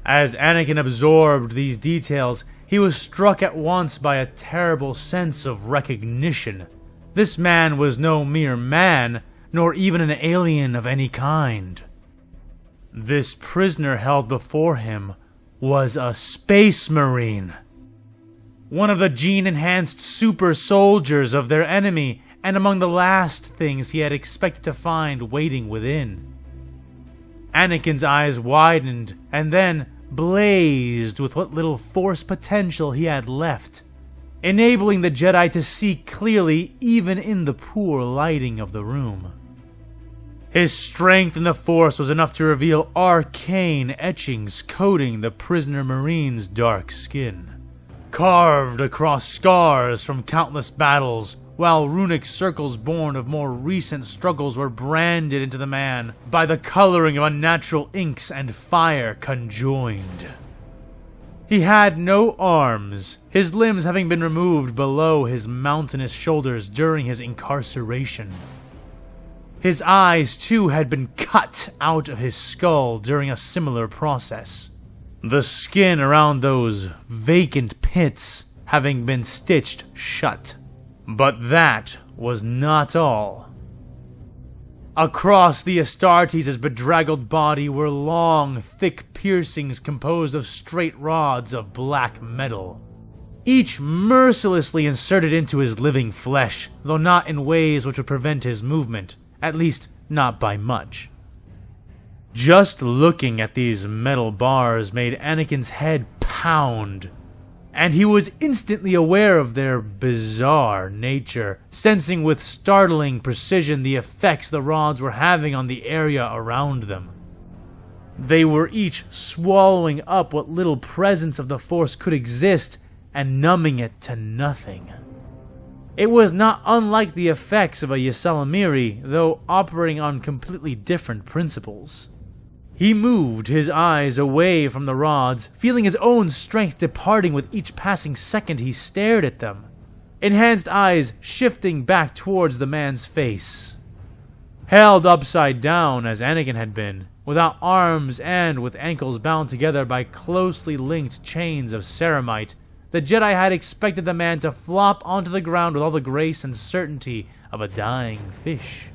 [SPEAKER 2] As Anakin absorbed these details, he was struck at once by a terrible sense of recognition. This man was no mere man, nor even an alien of any kind. This prisoner held before him was a Space Marine, one of the gene-enhanced super soldiers of their enemy, and among the last things he had expected to find waiting within. Anakin's eyes widened, and then blazed with what little Force potential he had left, enabling the Jedi to see clearly even in the poor lighting of the room. His strength in the Force was enough to reveal arcane etchings coating the prisoner Marine's dark skin, carved across scars from countless battles, while runic circles born of more recent struggles were branded into the man by the coloring of unnatural inks and fire conjoined. He had no arms, his limbs having been removed below his mountainous shoulders during his incarceration. His eyes, too, had been cut out of his skull during a similar process, the skin around those vacant pits having been stitched shut. But that was not all. Across the Astartes' bedraggled body were long, thick piercings composed of straight rods of black metal.
[SPEAKER 5] each mercilessly inserted into his living flesh, though not in ways which would prevent his movement, at least not by much. Just looking at these metal bars made Anakin's head pound, and he was instantly aware of their bizarre nature, sensing with startling precision the effects the rods were having on the area around them. They were each swallowing up what little presence of the Force could exist and numbing it to nothing. It was not unlike the effects of a Ysalamiri, though operating on completely different principles. He moved his eyes away from the rods, feeling his own strength departing with each passing second he stared at them, enhanced eyes shifting back towards the man's face. Held upside down as Anakin had been, without arms and with ankles bound together by closely linked chains of ceramite, the Jedi had expected the man to flop onto the ground with all the grace and certainty of a dying fish.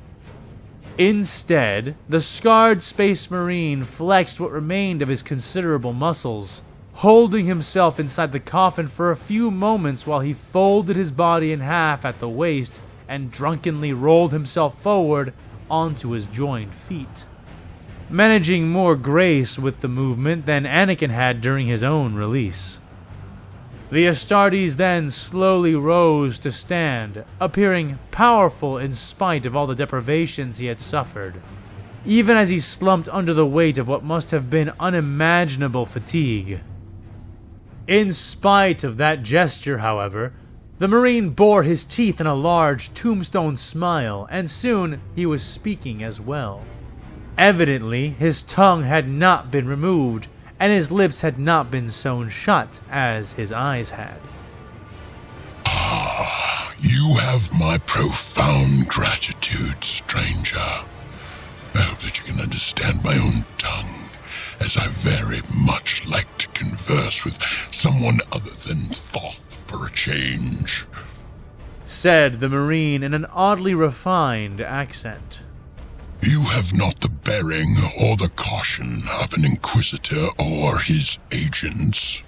[SPEAKER 5] Instead, the scarred Space Marine flexed what remained of his considerable muscles, holding himself inside the coffin for a few moments while he folded his body in half at the waist and drunkenly rolled himself forward onto his joined feet, managing more grace with the movement than Anakin had during his own release. The Astartes then slowly rose to stand, appearing powerful in spite of all the deprivations he had suffered, even as he slumped under the weight of what must have been unimaginable fatigue. In spite of that gesture, however, the Marine bore his teeth in a large tombstone smile, and soon he was speaking as well. Evidently, his tongue had not been removed, and his lips had not been sewn shut, as his eyes had.
[SPEAKER 4] Ah, you have my profound gratitude, stranger. I hope that you can understand my own tongue, as I very much like to converse with someone other than Thoth for a change,
[SPEAKER 5] said the Marine in an oddly refined accent.
[SPEAKER 4] You have not the bearing or the caution of an Inquisitor or his agents.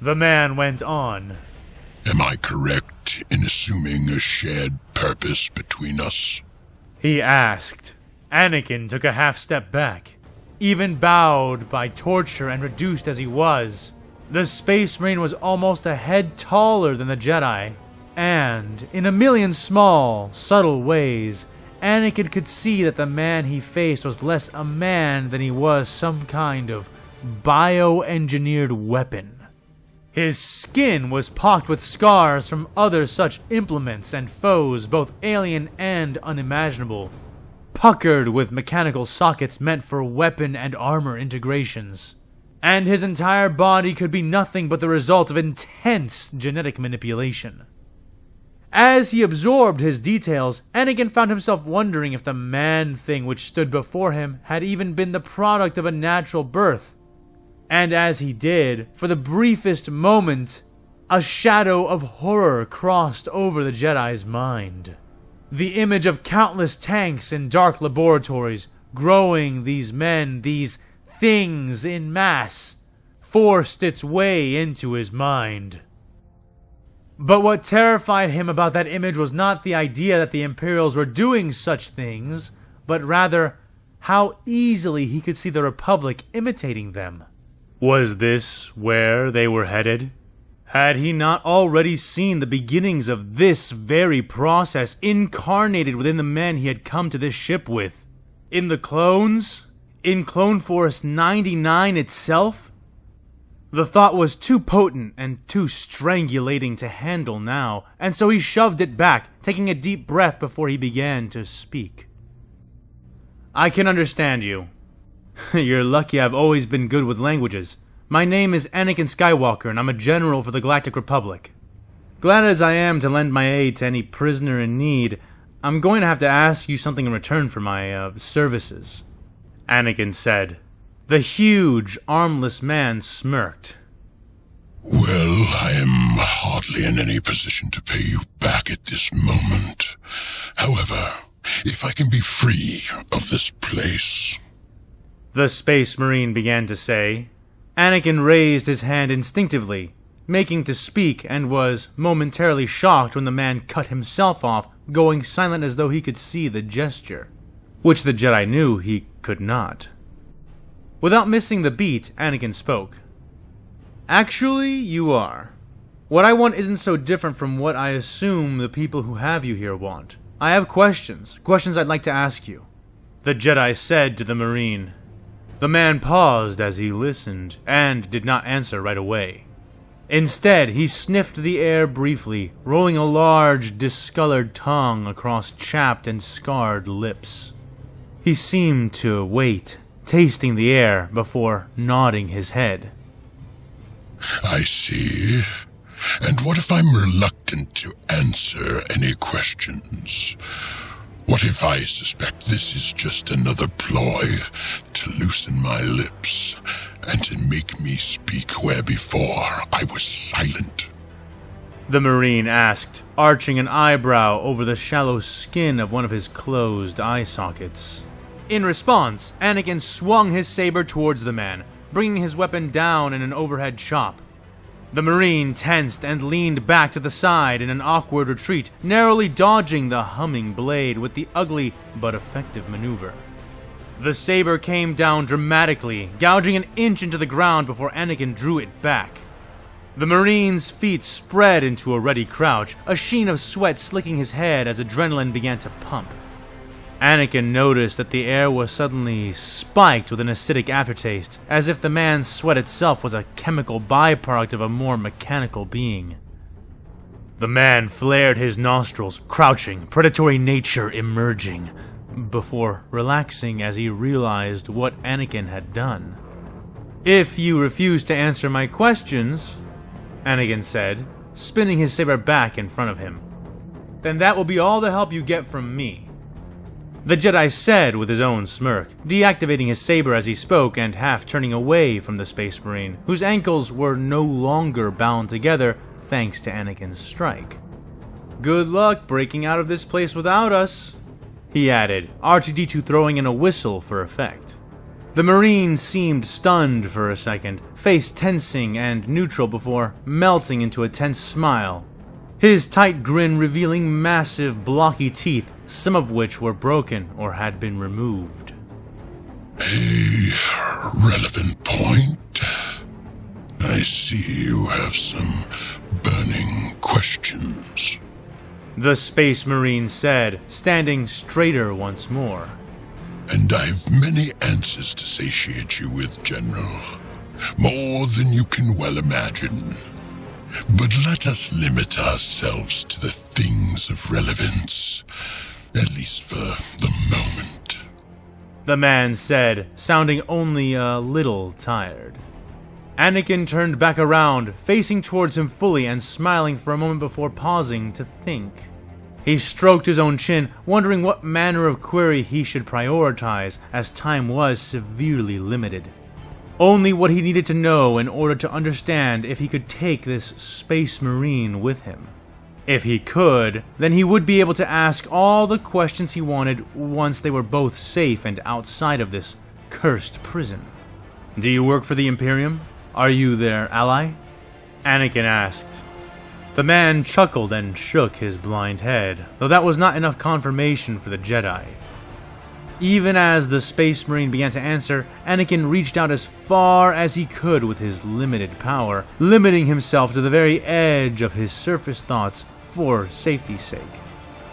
[SPEAKER 5] The man went on.
[SPEAKER 4] Am I correct in assuming a shared purpose between us?
[SPEAKER 5] He asked. Anakin took a half step back. Even bowed by torture and reduced as he was, the Space Marine was almost a head taller than the Jedi, and, in a million small, subtle ways, Anakin could see that the man he faced was less a man than he was some kind of bioengineered weapon. His skin was pocked with scars from other such implements and foes, both alien and unimaginable, puckered with mechanical sockets meant for weapon and armor integrations. And his entire body could be nothing but the result of intense genetic manipulation. As he absorbed his details, Anakin found himself wondering if the man-thing which stood before him had even been the product of a natural birth. And as he did, for the briefest moment, a shadow of horror crossed over the Jedi's mind. The image of countless tanks in dark laboratories, growing these men, these things in mass, forced its way into his mind. But what terrified him about that image was not the idea that the Imperials were doing such things, but rather how easily he could see the Republic imitating them. Was this where they were headed? Had he not already seen the beginnings of this very process incarnated within the men he had come to this ship with? In the clones? In Clone Force 99 itself? The thought was too potent and too strangulating to handle now, and so he shoved it back, taking a deep breath before he began to speak. I can understand you. You're lucky I've always been good with languages. My name is Anakin Skywalker, and I'm a general for the Galactic Republic. Glad as I am to lend my aid to any prisoner in need, I'm going to have to ask you something in return for my, services, Anakin said. The huge, armless man smirked.
[SPEAKER 4] Well, I am hardly in any position to pay you back at this moment. However, if I can be free of this place...
[SPEAKER 5] The Space Marine began to say. Anakin raised his hand instinctively, making to speak, and was momentarily shocked when the man cut himself off, going silent as though he could see the gesture, which the Jedi knew he could not. Without missing the beat, Anakin spoke. Actually, you are. What I want isn't so different from what I assume the people who have you here want. I have questions I'd like to ask you. The Jedi said to the Marine. The man paused as he listened, and did not answer right away. Instead, he sniffed the air briefly, rolling a large, discolored tongue across chapped and scarred lips. He seemed to wait, tasting the air, before nodding his head.
[SPEAKER 4] I see. And what if I'm reluctant to answer any questions? What if I suspect this is just another ploy to loosen my lips and to make me speak where before I was silent?
[SPEAKER 5] The Marine asked, arching an eyebrow over the shallow skin of one of his closed eye sockets. In response, Anakin swung his saber towards the man, bringing his weapon down in an overhead chop. The Marine tensed and leaned back to the side in an awkward retreat, narrowly dodging the humming blade with the ugly but effective maneuver. The saber came down dramatically, gouging an inch into the ground before Anakin drew it back. The Marine's feet spread into a ready crouch, a sheen of sweat slicking his head as adrenaline began to pump. Anakin noticed that the air was suddenly spiked with an acidic aftertaste, as if the man's sweat itself was a chemical byproduct of a more mechanical being. The man flared his nostrils, crouching, predatory nature emerging, before relaxing as he realized what Anakin had done. If you refuse to answer my questions, Anakin said, spinning his saber back in front of him, then that will be all the help you get from me. The Jedi said with his own smirk, deactivating his saber as he spoke and half turning away from the Space Marine, whose ankles were no longer bound together thanks to Anakin's strike. Good luck breaking out of this place without us, he added, R2-D2 throwing in a whistle for effect. The Marine seemed stunned for a second, face tensing and neutral before melting into a tense smile, his tight grin revealing massive blocky teeth, some of which were broken or had been removed.
[SPEAKER 4] A relevant point. I see you have some burning questions.
[SPEAKER 5] The Space Marine said, standing straighter once more.
[SPEAKER 4] And I've many answers to satiate you with, General. More than you can well imagine. But let us limit ourselves to the things of relevance, at least for the moment.
[SPEAKER 5] The man said, sounding only a little tired. Anakin turned back around, facing towards him fully and smiling for a moment before pausing to think. He stroked his own chin, wondering what manner of query he should prioritize, as time was severely limited. Only what he needed to know in order to understand if he could take this Space Marine with him. If he could, then he would be able to ask all the questions he wanted once they were both safe and outside of this cursed prison. Do you work for the Imperium? Are you their ally? Anakin asked. The man chuckled and shook his blind head, though that was not enough confirmation for the Jedi. Even as the Space Marine began to answer, Anakin reached out as far as he could with his limited power, limiting himself to the very edge of his surface thoughts for safety's sake.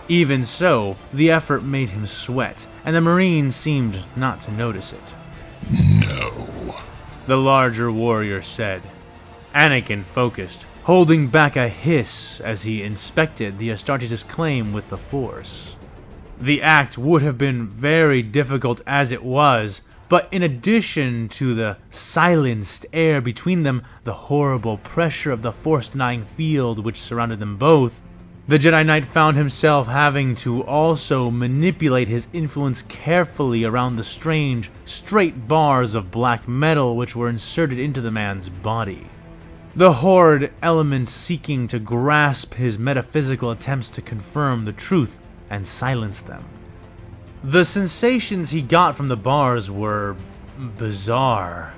[SPEAKER 5] Even so, the effort made him sweat, and the Marine seemed not to notice it.
[SPEAKER 4] No,
[SPEAKER 5] the larger warrior said. Anakin focused, holding back a hiss as he inspected the Astartes' claim with the Force. The act would have been very difficult as it was, but in addition to the silenced air between them, the horrible pressure of the Force-denying field which surrounded them both, the Jedi Knight found himself having to also manipulate his influence carefully around the strange, straight bars of black metal which were inserted into the man's body. The horrid element seeking to grasp his metaphysical attempts to confirm the truth and silence them. The sensations he got from the bars were bizarre.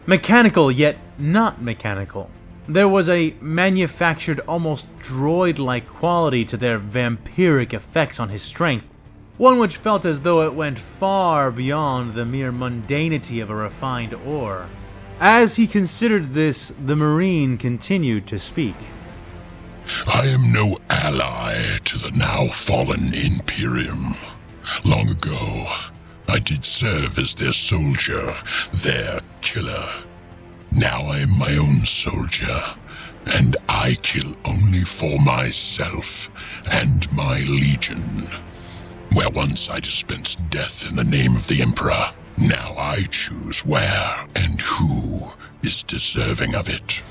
[SPEAKER 5] Mechanical, yet not mechanical. There was a manufactured, almost droid-like quality to their vampiric effects on his strength, one which felt as though it went far beyond the mere mundanity of a refined ore. As he considered this, the Marine continued to speak.
[SPEAKER 4] I am no ally to the now fallen Imperium. Long ago, I did serve as their soldier, their killer. Now I am my own soldier, and I kill only for myself and my legion. Where once I dispensed death in the name of the Emperor, now I choose where and who is deserving of it.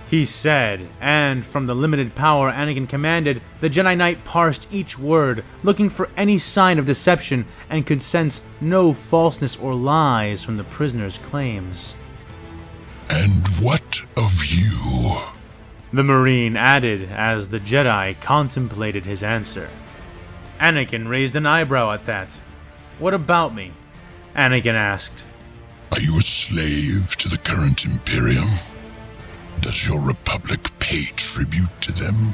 [SPEAKER 5] He said, and from the limited power Anakin commanded, the Jedi Knight parsed each word, looking for any sign of deception, and could sense no falseness or lies from the prisoner's claims.
[SPEAKER 4] And what of you?
[SPEAKER 5] The Marine added as the Jedi contemplated his answer. Anakin raised an eyebrow at that. What about me? Anakin asked.
[SPEAKER 4] Are you a slave to the current Imperium? Does your Republic pay tribute to them?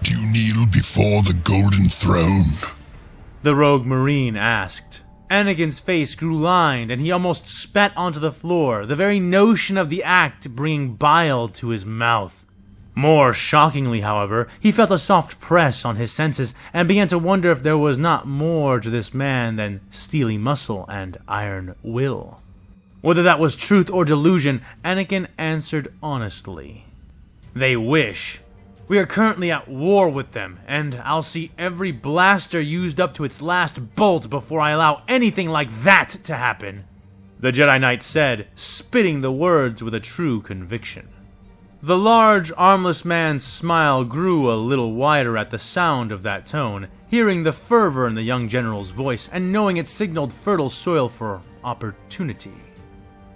[SPEAKER 4] Do you kneel before the Golden Throne?
[SPEAKER 5] The rogue Marine asked. Anakin's face grew lined, and he almost spat onto the floor, the very notion of the act bringing bile to his mouth. More shockingly, however, he felt a soft press on his senses, and began to wonder if there was not more to this man than steely muscle and iron will. Whether that was truth or delusion, Anakin answered honestly. They wish. We are currently at war with them, and I'll see every blaster used up to its last bolt before I allow anything like that to happen, the Jedi Knight said, spitting the words with a true conviction. The large, armless man's smile grew a little wider at the sound of that tone, hearing the fervor in the young general's voice and knowing it signaled fertile soil for opportunity.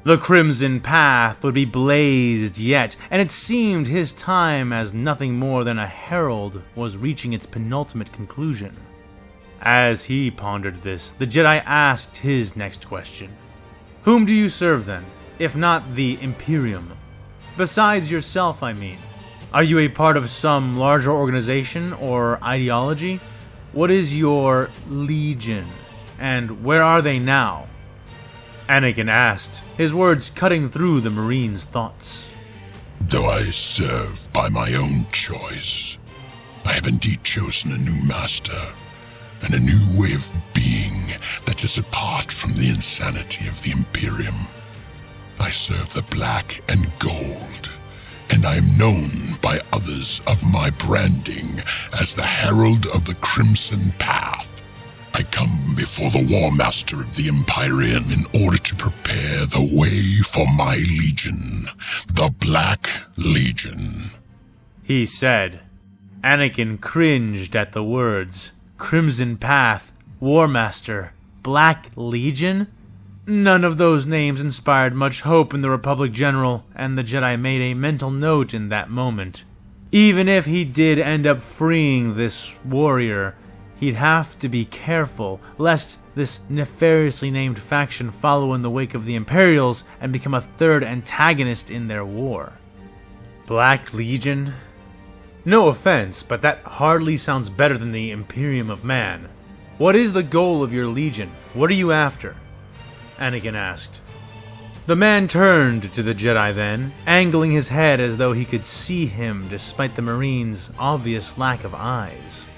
[SPEAKER 5] The crimson path would be blazed yet, and it seemed his time as nothing more than a herald was reaching its penultimate conclusion. As he pondered this, the Jedi asked his next question. Whom do you serve then, if not the Imperium? Besides yourself, I mean. Are you a part of some larger organization or ideology? What is your legion, and where are they now? Anakin asked, his words cutting through the Marine's thoughts.
[SPEAKER 4] Though I serve by my own choice, I have indeed chosen a new master, and a new way of being that is apart from the insanity of the Imperium. I serve the black and gold, and I am known by others of my branding as the Herald of the Crimson Path. I come before the War Master of the Empyrean in order to prepare the way for my legion, the Black Legion,
[SPEAKER 5] he said. Anakin cringed at the words. Crimson Path, War Master, Black Legion? None of those names inspired much hope in the Republic General, and the Jedi made a mental note in that moment. Even if he did end up freeing this warrior, he'd have to be careful, lest this nefariously named faction follow in the wake of the Imperials and become a third antagonist in their war. Black Legion? No offense, but that hardly sounds better than the Imperium of Man. What is the goal of your legion? What are you after? Anakin asked. The man turned to the Jedi then, angling his head as though he could see him despite the Marine's obvious lack of eyes.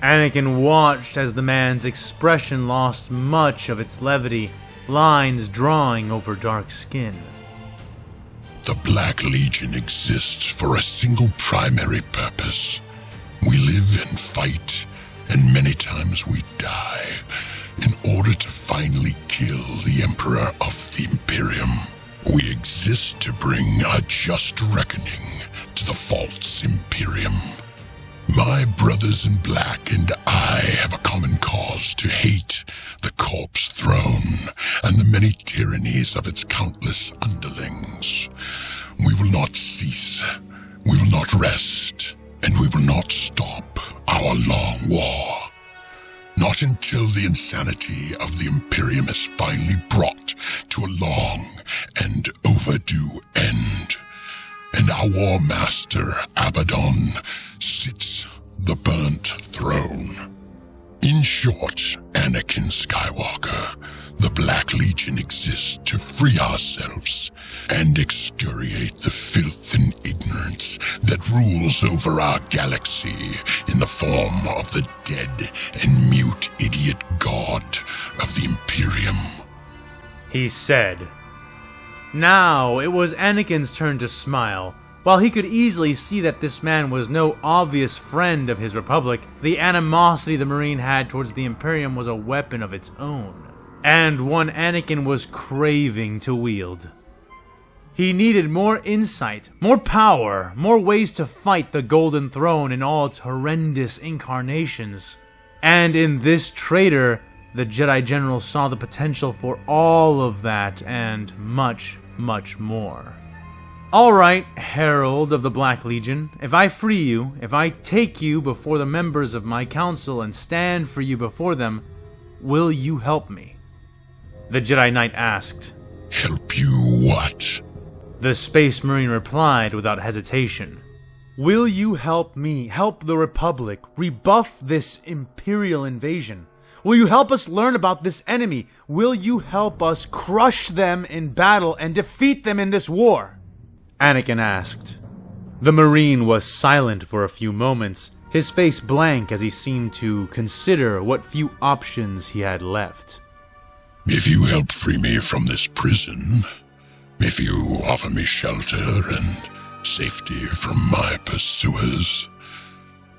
[SPEAKER 5] Anakin watched as the man's expression lost much of its levity, lines drawing over dark skin.
[SPEAKER 4] The Black Legion exists for a single primary purpose. We live and fight, and many times we die, in order to finally kill the Emperor of the Imperium. We exist to bring a just reckoning to the false Imperium. My brothers in black and I have a common cause to hate the corpse throne and the many tyrannies of its countless underlings. We will not cease, we will not rest, and we will not stop our long war. Not until the insanity of the Imperium is finally brought to a long and overdue end. An and our War Master, Abaddon, sits the burnt throne. In short, Anakin Skywalker, the Black Legion exists to free ourselves and excoriate the filth and ignorance that rules over our galaxy in the form of the dead and mute idiot god of the Imperium.
[SPEAKER 5] He said. Now it was Anakin's turn to smile. While he could easily see that this man was no obvious friend of his Republic, the animosity the Marine had towards the Imperium was a weapon of its own, and one Anakin was craving to wield. He needed more insight, more power, more ways to fight the Golden Throne in all its horrendous incarnations. And in this traitor, the Jedi General saw the potential for all of that and much, much more. Alright, Herald of the Black Legion, if I free you, if I take you before the members of my council and stand for you before them, will you help me? The Jedi Knight asked.
[SPEAKER 4] Help you what?
[SPEAKER 5] The Space Marine replied without hesitation. Will you help me, help the Republic, rebuff this Imperial invasion? Will you help us learn about this enemy? Will you help us crush them in battle and defeat them in this war? Anakin asked. The Marine was silent for a few moments, his face blank as he seemed to consider what few options he had left.
[SPEAKER 4] If you help free me from this prison, if you offer me shelter and safety from my pursuers,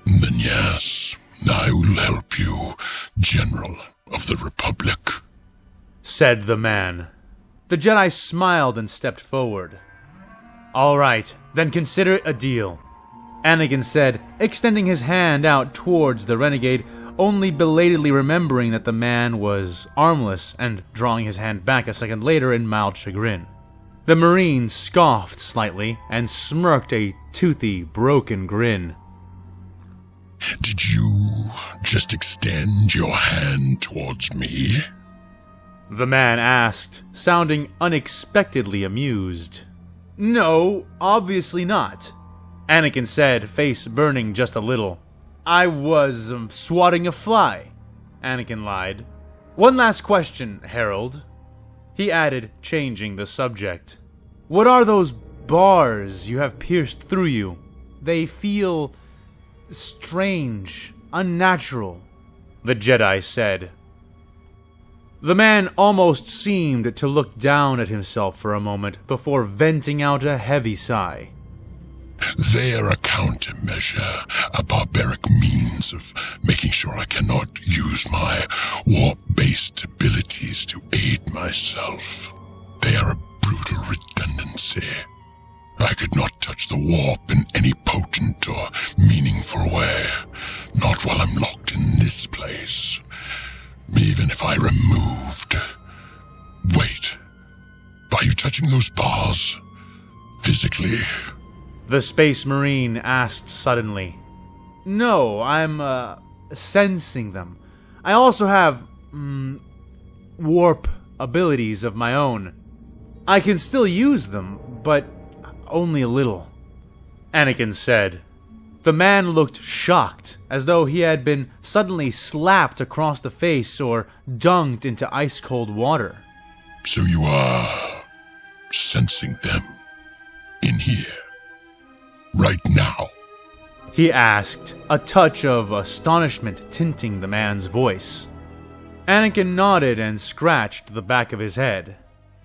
[SPEAKER 4] then yes, I will help you, General of the Republic,
[SPEAKER 5] said the man. The Jedi smiled and stepped forward. All right, then consider it a deal, Anakin said, extending his hand out towards the renegade, only belatedly remembering that the man was armless and drawing his hand back a second later in mild chagrin. The Marine scoffed slightly and smirked a toothy, broken grin.
[SPEAKER 4] Did you just extend your hand towards me?
[SPEAKER 5] The man asked, sounding unexpectedly amused. No, obviously not, Anakin said, face burning just a little. I was swatting a fly, Anakin lied. One last question, Herald, he added, changing the subject. What are those bars you have pierced through you? They feel strange, unnatural, the Jedi said. The man almost seemed to look down at himself for a moment before venting out a heavy sigh.
[SPEAKER 4] They're a countermeasure, a barbaric means of making sure I cannot use my warp-based abilities to aid myself. They are a brutal redundancy. I could not touch the warp in any potent or meaningful way, not while I'm locked in this place. Even if I removed... Wait. Are you touching those bars? Physically?
[SPEAKER 5] The Space Marine asked suddenly. No, I'm, sensing them. I also have, warp abilities of my own. I can still use them, but only a little, Anakin said. The man looked shocked, as though he had been suddenly slapped across the face or dunked into ice-cold water.
[SPEAKER 4] So you are sensing them in here, right now?
[SPEAKER 5] He asked, a touch of astonishment tinting the man's voice. Anakin nodded and scratched the back of his head.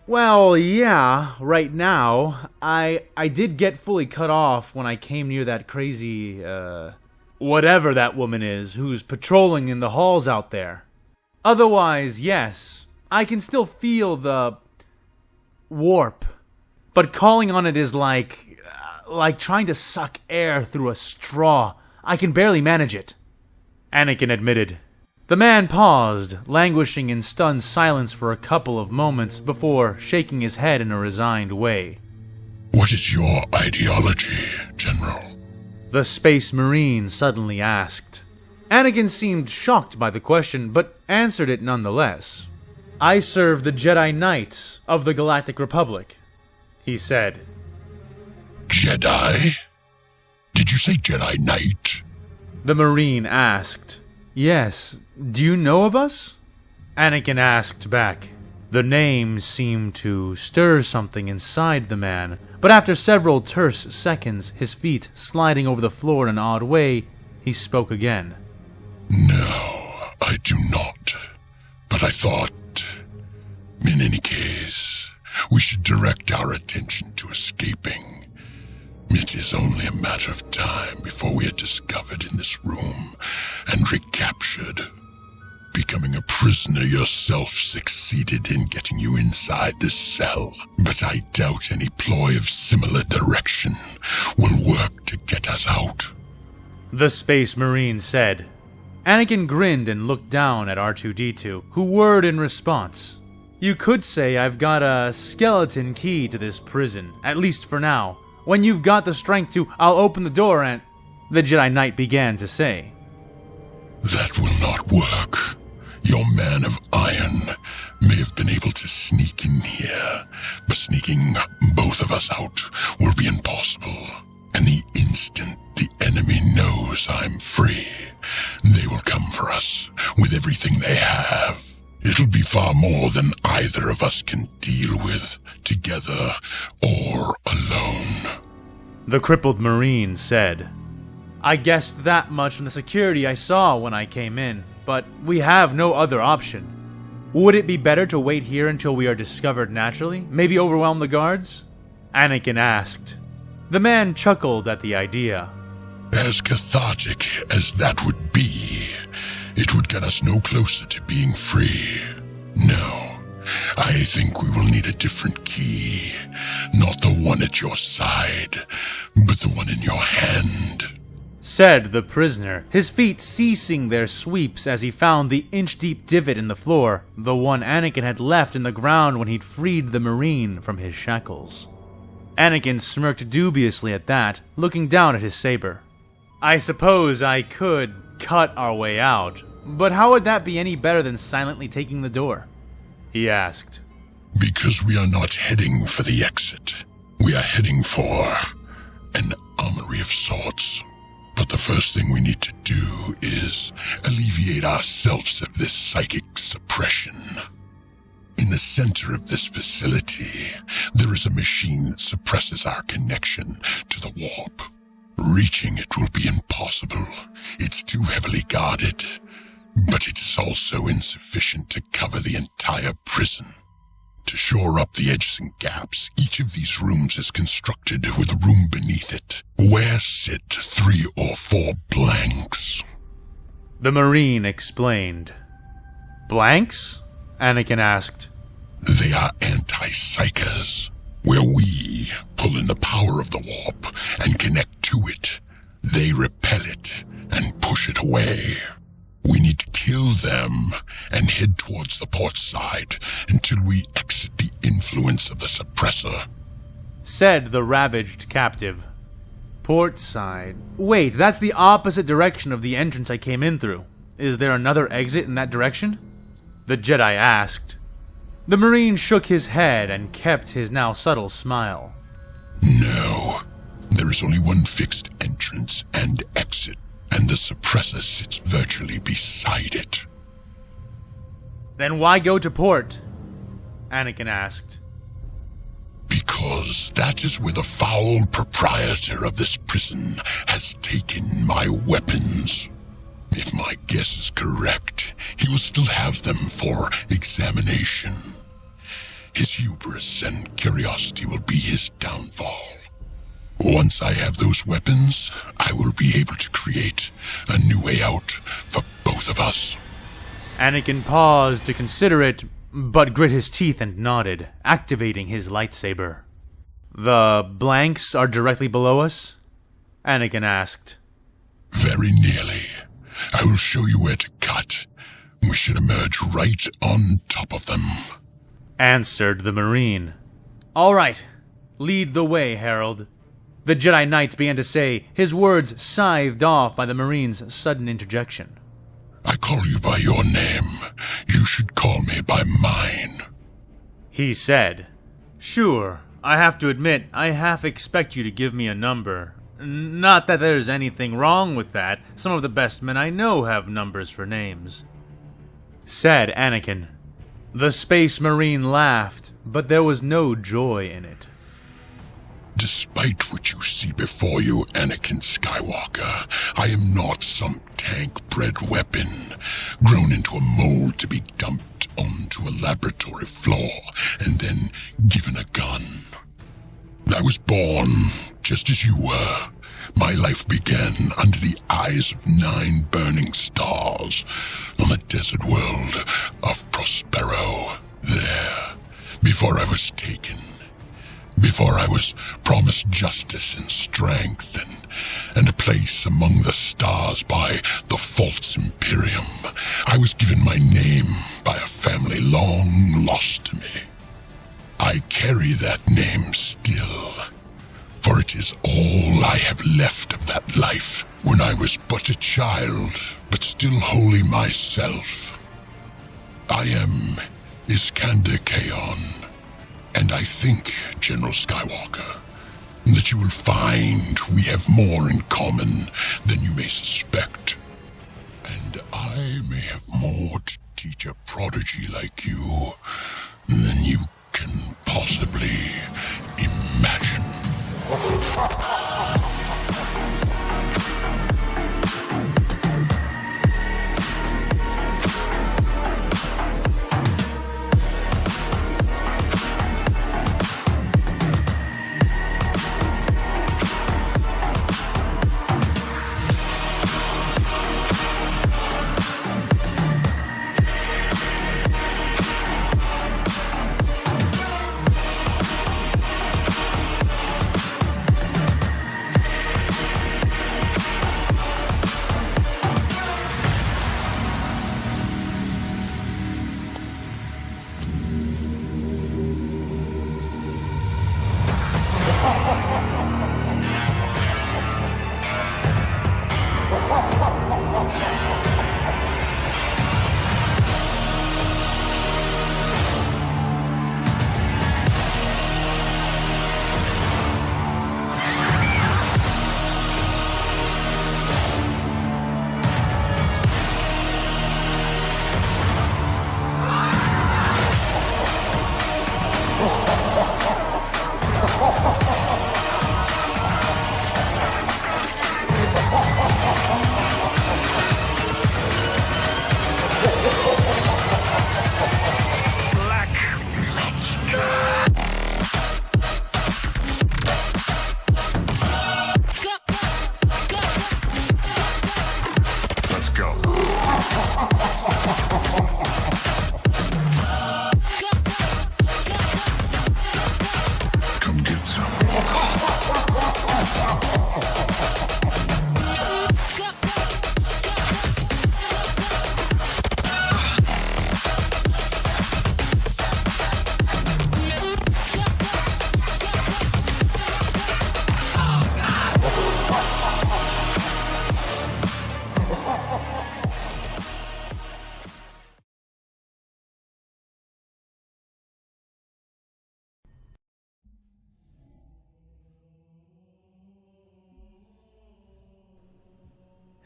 [SPEAKER 5] Well, yeah, right now. I did get fully cut off when I came near that crazy, whatever that woman is who's patrolling in the halls out there. Otherwise, yes, I can still feel the warp. But calling on it is like trying to suck air through a straw. I can barely manage it, Anakin admitted. The man paused, languishing in stunned silence for a couple of moments before shaking his head in a resigned way.
[SPEAKER 4] What is your ideology, General?
[SPEAKER 5] The Space Marine suddenly asked. Anakin seemed shocked by the question, but answered it nonetheless. I serve the Jedi Knights of the Galactic Republic, he said.
[SPEAKER 4] Jedi? Did you say Jedi Knight?
[SPEAKER 5] The Marine asked. Yes, do you know of us? Anakin asked back. The name seemed to stir something inside the man, but after several terse seconds, his feet sliding over the floor in an odd way, he spoke again.
[SPEAKER 4] No, I do not. But I thought, in any case, we should direct our attention to escaping. It is only a matter of time before we are discovered in this room and recaptured. Becoming a prisoner yourself succeeded in getting you inside this cell, but I doubt any ploy of similar direction will work to get us out.
[SPEAKER 5] The Space Marine said. Anakin grinned and looked down at R2-D2, who whirred in response. You could say I've got a skeleton key to this prison, at least for now. When you've got the strength to, I'll open the door and... The Jedi Knight began to say.
[SPEAKER 4] That will not work. Your man of iron may have been able to sneak in here, but sneaking both of us out will be impossible. And the instant the enemy knows I'm free, they will come for us with everything they have. It'll be far more than either of us can deal with together or alone.
[SPEAKER 5] The crippled Marine said. I guessed that much from the security I saw when I came in, but we have no other option. Would it be better to wait here until we are discovered naturally? Maybe overwhelm the guards? Anakin asked. The man chuckled at the idea.
[SPEAKER 4] As cathartic as that would be, it would get us no closer to being free. No, I think we will need a different key. Not the one at your side, but the one in your hand.
[SPEAKER 5] Said the prisoner, his feet ceasing their sweeps as he found the inch-deep divot in the floor, the one Anakin had left in the ground when he'd freed the Marine from his shackles. Anakin smirked dubiously at that, looking down at his saber. I suppose I could cut our way out, but how would that be any better than silently taking the door? He asked.
[SPEAKER 4] Because we are not heading for the exit. We are heading for an armory of sorts. But the first thing we need to do is alleviate ourselves of this psychic suppression. In the center of this facility, there is a machine that suppresses our connection to the warp. Reaching it will be impossible. It's too heavily guarded, but it is also insufficient to cover the entire prison. To shore up the edges and gaps, each of these rooms is constructed with a room beneath it, where sit 3 or 4 blanks.
[SPEAKER 5] The Marine explained. Blanks? Anakin asked.
[SPEAKER 4] They are anti-psychers. Where we pull in the power of the warp and connect to it, they repel it and push it away. We need to kill them and head towards the port side until we exit the influence of the suppressor.
[SPEAKER 5] Said the ravaged captive. Port side. Wait, that's the opposite direction of the entrance I came in through. Is there another exit in that direction? The Jedi asked. The Marine shook his head and kept his now subtle smile.
[SPEAKER 4] No, there is only one fixed entrance and exit, and the suppressor sits virtually beside it.
[SPEAKER 5] Then why go to port? Anakin asked.
[SPEAKER 4] Because that is where the foul proprietor of this prison has taken my weapons. If my guess is correct, he will still have them for examination. His hubris and curiosity will be his downfall. Once I have those weapons, I will be able to create a new way out for both of us.
[SPEAKER 5] Anakin paused to consider it, but grit his teeth and nodded, activating his lightsaber. The blanks are directly below us? Anakin asked.
[SPEAKER 4] Very nearly. I will show you where to cut. We should emerge right on top of them.
[SPEAKER 5] Answered the Marine. All right. Lead the way, Herald. The Jedi Knights began to say, his words scythed off by the Marine's sudden interjection.
[SPEAKER 4] I call you by your name. You should call me by mine.
[SPEAKER 5] He said, Sure, I have to admit, I half expect you to give me a number. Not that there's anything wrong with that. Some of the best men I know have numbers for names. Said Anakin. The Space Marine laughed, but there was no joy in it.
[SPEAKER 4] Despite what you see before you, Anakin Skywalker, I am not some tank-bred weapon, grown into a mold to be dumped onto a laboratory floor and then given a gun. I was born just as you were. My life began under the eyes of 9 burning stars on the desert world of Prospero. There, before I was taken, before I was promised justice and strength and a place among the stars by the false Imperium, I was given my name by a family long lost to me. I carry that name still, for it is all I have left of that life when I was but a child, but still wholly myself. I am Iskander Kaon, and I think, General Skywalker, that you will find we have more in common than you may suspect. And I may have more to teach a prodigy like you than you can possibly imagine.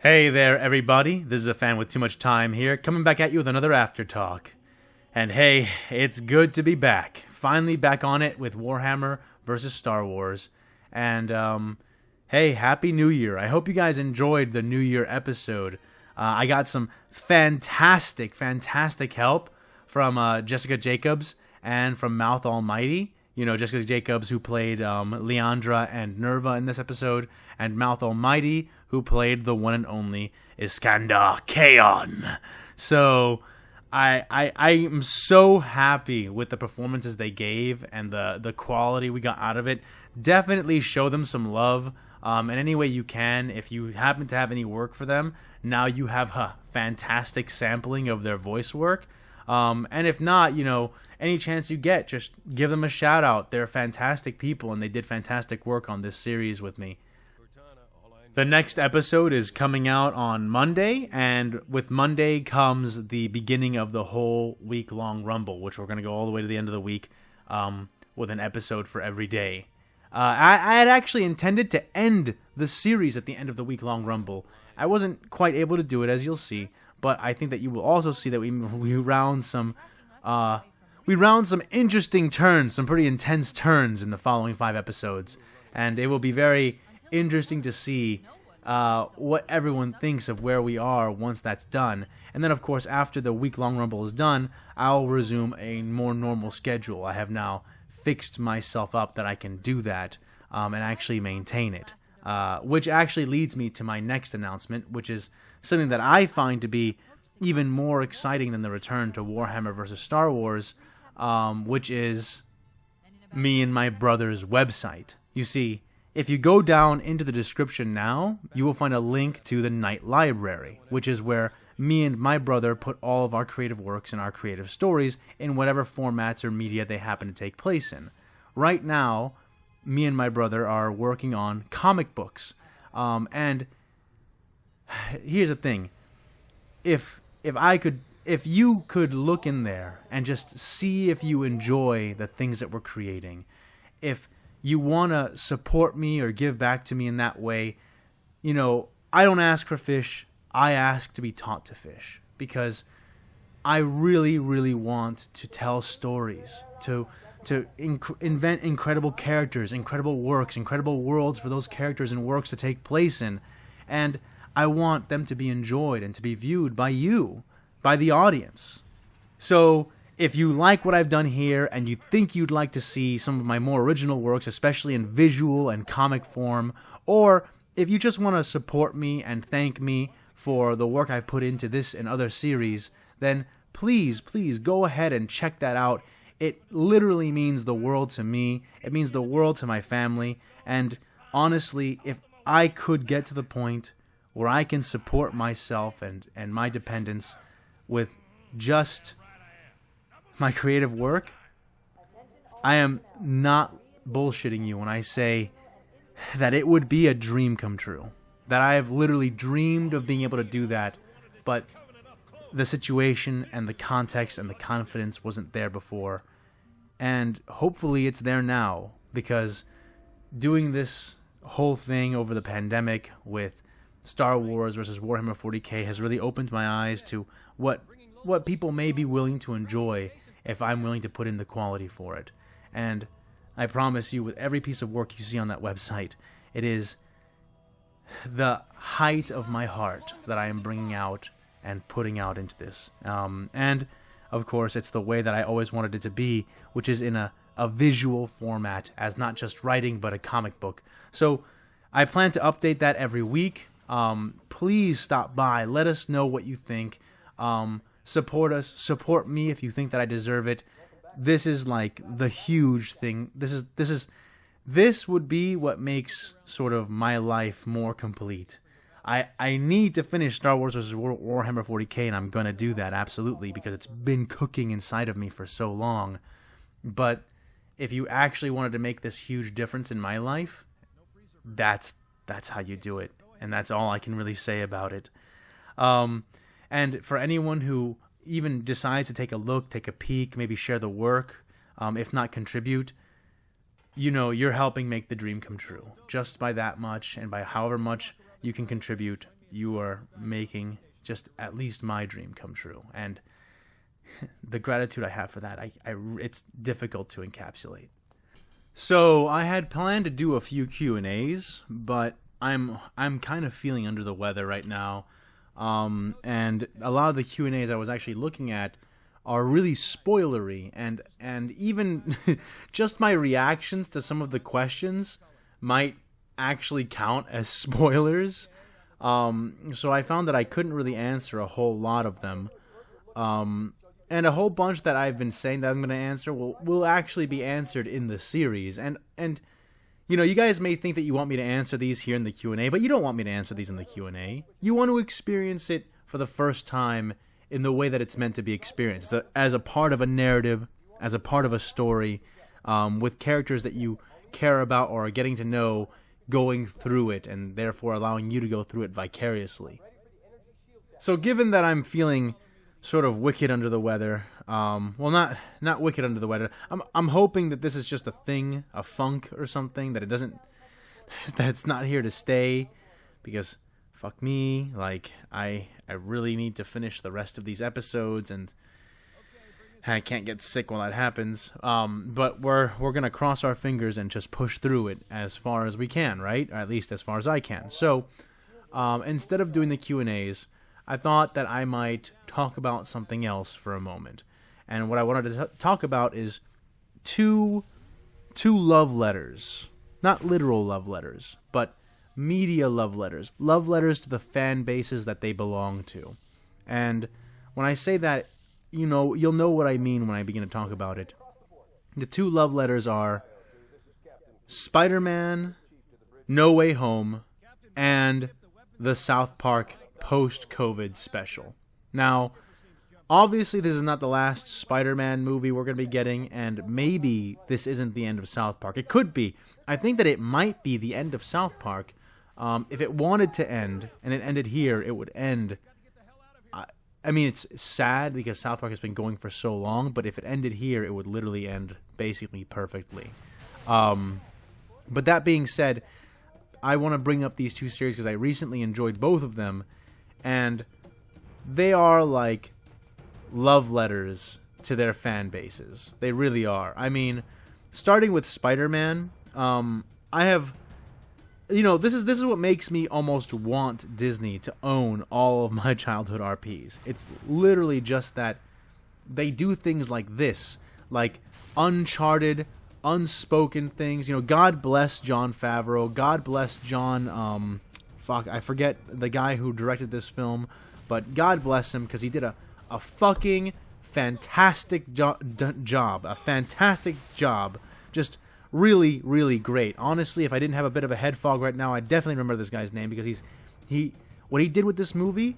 [SPEAKER 5] Hey there, everybody. This is a fan with too much time here, coming back at you with another After Talk. And hey, it's good to be back. Finally back on it with Warhammer versus Star Wars. And, hey, Happy New Year. I hope you guys enjoyed the New Year episode. I got some fantastic help from Jessica Jacobs and from Mouth Almighty. You know, Jessica Jacobs, who played Leandra and Nerva in this episode, and Mouth Almighty, who played the one and only Iskander Kaon. So I am so happy with the performances they gave and the quality we got out of it. Definitely show them some love in any way you can. If you happen to have any work for them, now you have fantastic sampling of their voice work. And if not, you know, any chance you get, just give them a shout out. They're fantastic people, and they did fantastic work on this series with me. The next episode is coming out on Monday, and with Monday comes the beginning of the whole week-long Rumble, which we're going to go all the way to the end of the week.
[SPEAKER 2] with an episode for every day. I had actually intended to end the series at the end of the week-long Rumble. I wasn't quite able to do it, as you'll see, but I think that you will also see that we round some interesting turns, some pretty intense turns in the following 5 episodes, and it will be very interesting to see what everyone thinks of where we are once that's done. And then, of course, after the week-long Rumble is done, I'll resume a more normal schedule. I have now fixed myself up that I can do that and actually maintain it. Which actually leads me to my next announcement, which is something that I find to be even more exciting than the return to Warhammer vs. Star Wars, which is me and my brother's website. You see, if you go down into the description now, you will find a link to the Night Library, which is where me and my brother put all of our creative works and our creative stories in whatever formats or media they happen to take place in. Right now, me and my brother are working on comic books. And here's the thing. If you could look in there and just see if you enjoy the things that we're creating, if you want to support me or give back to me in that way, you know, I don't ask for fish. I ask to be taught to fish, because I really, really want to tell stories, to invent incredible characters, incredible works, incredible worlds for those characters and works to take place in. And I want them to be enjoyed and to be viewed by you, by the audience. So if you like what I've done here and you think you'd like to see some of my more original works, especially in visual and comic form, or if you just want to support me and thank me for the work I've put into this and other series, then please go ahead and check that out. It literally means the world to me. It means the world to my family. And honestly, if I could get to the point where I can support myself and my dependents with just my creative work, I am not bullshitting you when I say that it would be a dream come true. That I have literally dreamed of being able to do that, but the situation and the context and the confidence wasn't there before. And hopefully it's there now, because doing this whole thing over the pandemic with Star Wars versus Warhammer 40k has really opened my eyes to what people may be willing to enjoy if I'm willing to put in the quality for it. And I promise you, with every piece of work you see on that website, it is the height of my heart that I am bringing out and putting out into this. And, of course, it's the way that I always wanted it to be, which is in a visual format, as not just writing, but a comic book. So I plan to update that every week. Please stop by. Let us know what you think. Support us. Support me if you think that I deserve it. This is like the huge thing. This would be what makes sort of my life more complete. I need to finish Star Wars vs. Warhammer 40k, and I'm going to do that, absolutely, because it's been cooking inside of me for so long. But if you actually wanted to make this huge difference in my life, that's how you do it. And that's all I can really say about it. And for anyone who even decides to take a look, take a peek, maybe share the work, if not contribute, you know, you're helping make the dream come true. Just by that much, and by however much you can contribute, you are making just at least my dream come true. And the gratitude I have for that, it's difficult to encapsulate. So I had planned to do a few Q&As, but I'm kind of feeling under the weather right now. And a lot of the Q&As I was actually looking at are really spoilery, and even just my reactions to some of the questions might actually count as spoilers. So I found that I couldn't really answer a whole lot of them. And a whole bunch that I've been saying that I'm going to answer will actually be answered in the series. And you know, you guys may think that you want me to answer these here in the Q&A, but you don't want me to answer these in the Q&A. You want to experience it for the first time in the way that it's meant to be experienced, as a part of a narrative, as a part of a story, with characters that you care about or are getting to know, going through it, and therefore allowing you to go through it vicariously. So given that I'm feeling
[SPEAKER 5] sort of wicked under the weather. Well, not wicked under the weather. I'm hoping that this is just a thing, a funk or something, that it doesn't, that it's not here to stay, because fuck me, like, I really need to finish the rest of these episodes, and I can't get sick while that happens. But we're gonna cross our fingers and just push through it as far as we can, right? Or at least as far as I can. So, instead of doing the Q&As, I thought that I might talk about something else for a moment. And what I wanted to talk about is two love letters. Not literal love letters, but media love letters. Love letters to the fan bases that they belong to. And when I say that, you'll know what I mean when I begin to talk about it. The two love letters are Spider-Man, No Way Home, and the South Park post-COVID special. Now, obviously this is not the last Spider-Man movie we're going to be getting, and maybe this isn't the end of South Park. It could be. I think that it might be the end of South Park. If it wanted to end, and it ended here, it would end. I mean, it's sad because South Park has been going for so long, but if it ended here, it would literally end basically perfectly. But that being said, I want to bring up these two series because I recently enjoyed both of them, and they are like love letters to their fan bases. They really are. I mean, starting with Spider-Man, I have... this is what makes me almost want Disney to own all of my childhood RPs. It's literally just that they do things like this, like uncharted, unspoken things. God bless Jon Favreau. God bless John. I forget the guy who directed this film, but God bless him because he did a fucking fantastic job. A fantastic job. Just really, really great. Honestly, if I didn't have a bit of a head fog right now, I'd definitely remember this guy's name because what he did with this movie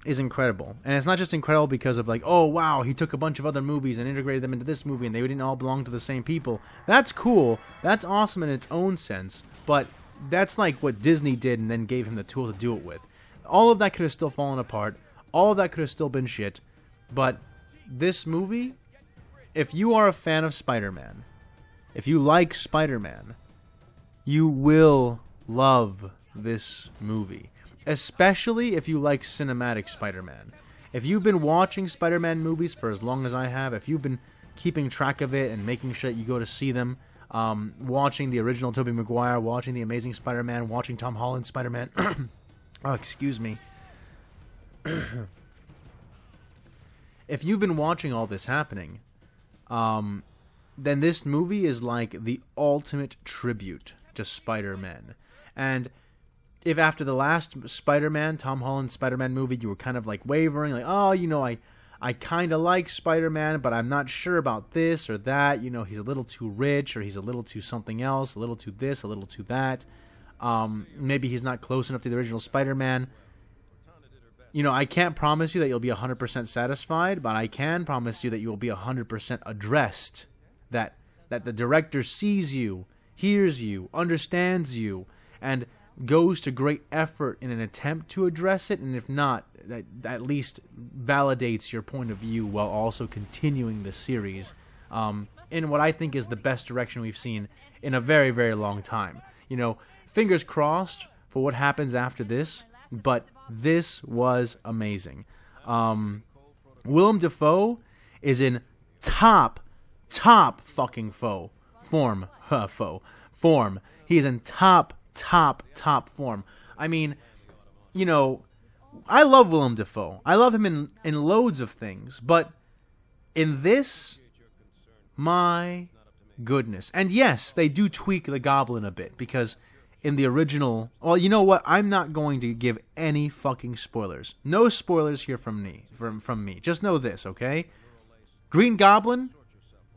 [SPEAKER 5] is incredible. And it's not just incredible because of like, oh wow, he took a bunch of other movies and integrated them into this movie and they didn't all belong to the same people. That's cool. That's awesome in its own sense. But that's like what Disney did and then gave him the tool to do it with. All of that could have still fallen apart. All of that could have still been shit. But this movie, if you are a fan of Spider-Man, if you like Spider-Man, you will love this movie. Especially if you like cinematic Spider-Man. If you've been watching Spider-Man movies for as long as I have, if you've been keeping track of it and making sure that you go to see them, watching the original Tobey Maguire, watching The Amazing Spider-Man, watching Tom Holland's Spider-Man... oh, excuse me. If you've been watching all this happening, then this movie is like the ultimate tribute to Spider-Man. And if after the last Spider-Man, Tom Holland's Spider-Man movie, you were kind of like wavering, like, oh, I kind of like Spider-Man, but I'm not sure about this or that. He's a little too rich, or he's a little too something else, a little too this, a little too that. Maybe he's not close enough to the original Spider-Man. I can't promise you that you'll be 100% satisfied, but I can promise you that you will be 100% addressed. That the director sees you, hears you, understands you, and goes to great effort in an attempt to address it, and if not, that at least validates your point of view while also continuing the series in what I think is the best direction we've seen in a very, very long time. Fingers crossed for what happens after this, but this was amazing. Willem Dafoe is in top fucking form. He is in top form. I mean, I love Willem Dafoe. I love him in loads of things, but in this, my goodness. And yes, they do tweak the Goblin a bit, because in the original... Well, you know what? I'm not going to give any fucking spoilers. No spoilers here from me. Just know this, okay? Green Goblin,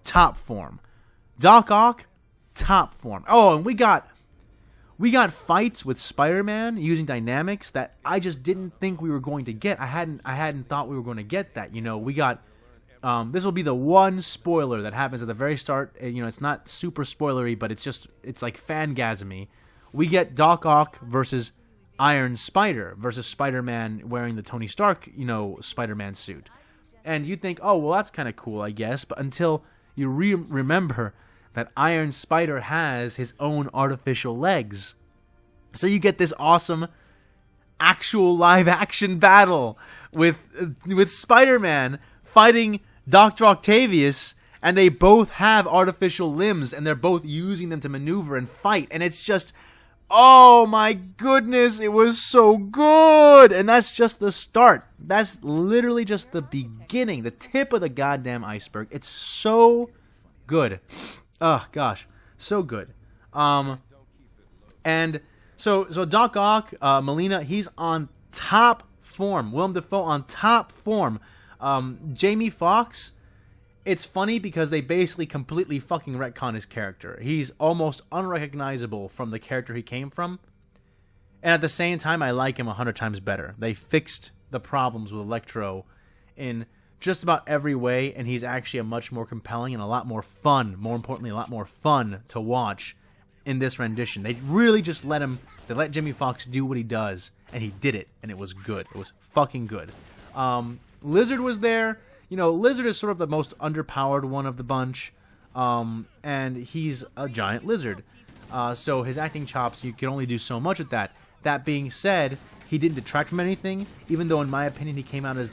[SPEAKER 5] top form. Doc Ock, top form. Oh, and we got fights with Spider-Man using dynamics that I just didn't think we were going to get. I hadn't thought we were going to get that. We got... this will be the one spoiler that happens at the very start. It's not super spoilery, but it's like fangasmy. We get Doc Ock versus
[SPEAKER 2] Iron Spider versus Spider-Man wearing the Tony Stark, Spider-Man suit. And you think, oh, well, that's kind of cool, I guess. But until you remember that Iron Spider has his own artificial legs. So you get this awesome actual live-action battle with Spider-Man fighting Dr. Octavius, and they both have artificial limbs, and they're both using them to maneuver and fight. And it's just, oh my goodness, it was so good! And that's just the start. That's literally just the beginning, the tip of the goddamn iceberg. It's so good. Oh gosh, so good. And so Doc Ock, Molina, he's on top form. Willem Dafoe on top form. Jamie Foxx, it's funny because they basically completely fucking retcon his character. He's almost unrecognizable from the character he came from. And at the same time, I like him 100 times better. They fixed the problems with Electro in just about every way, and he's actually a much more compelling and a lot more fun, more importantly, a lot more fun to watch in this rendition. They really just let Jamie Foxx do what he does, and he did it, and it was good. It was fucking good. Lizard was there. Lizard is sort of the most underpowered one of the bunch, and he's a giant lizard. So his acting chops, you can only do so much with that. That being said, he didn't detract from anything, even though in my opinion he came out as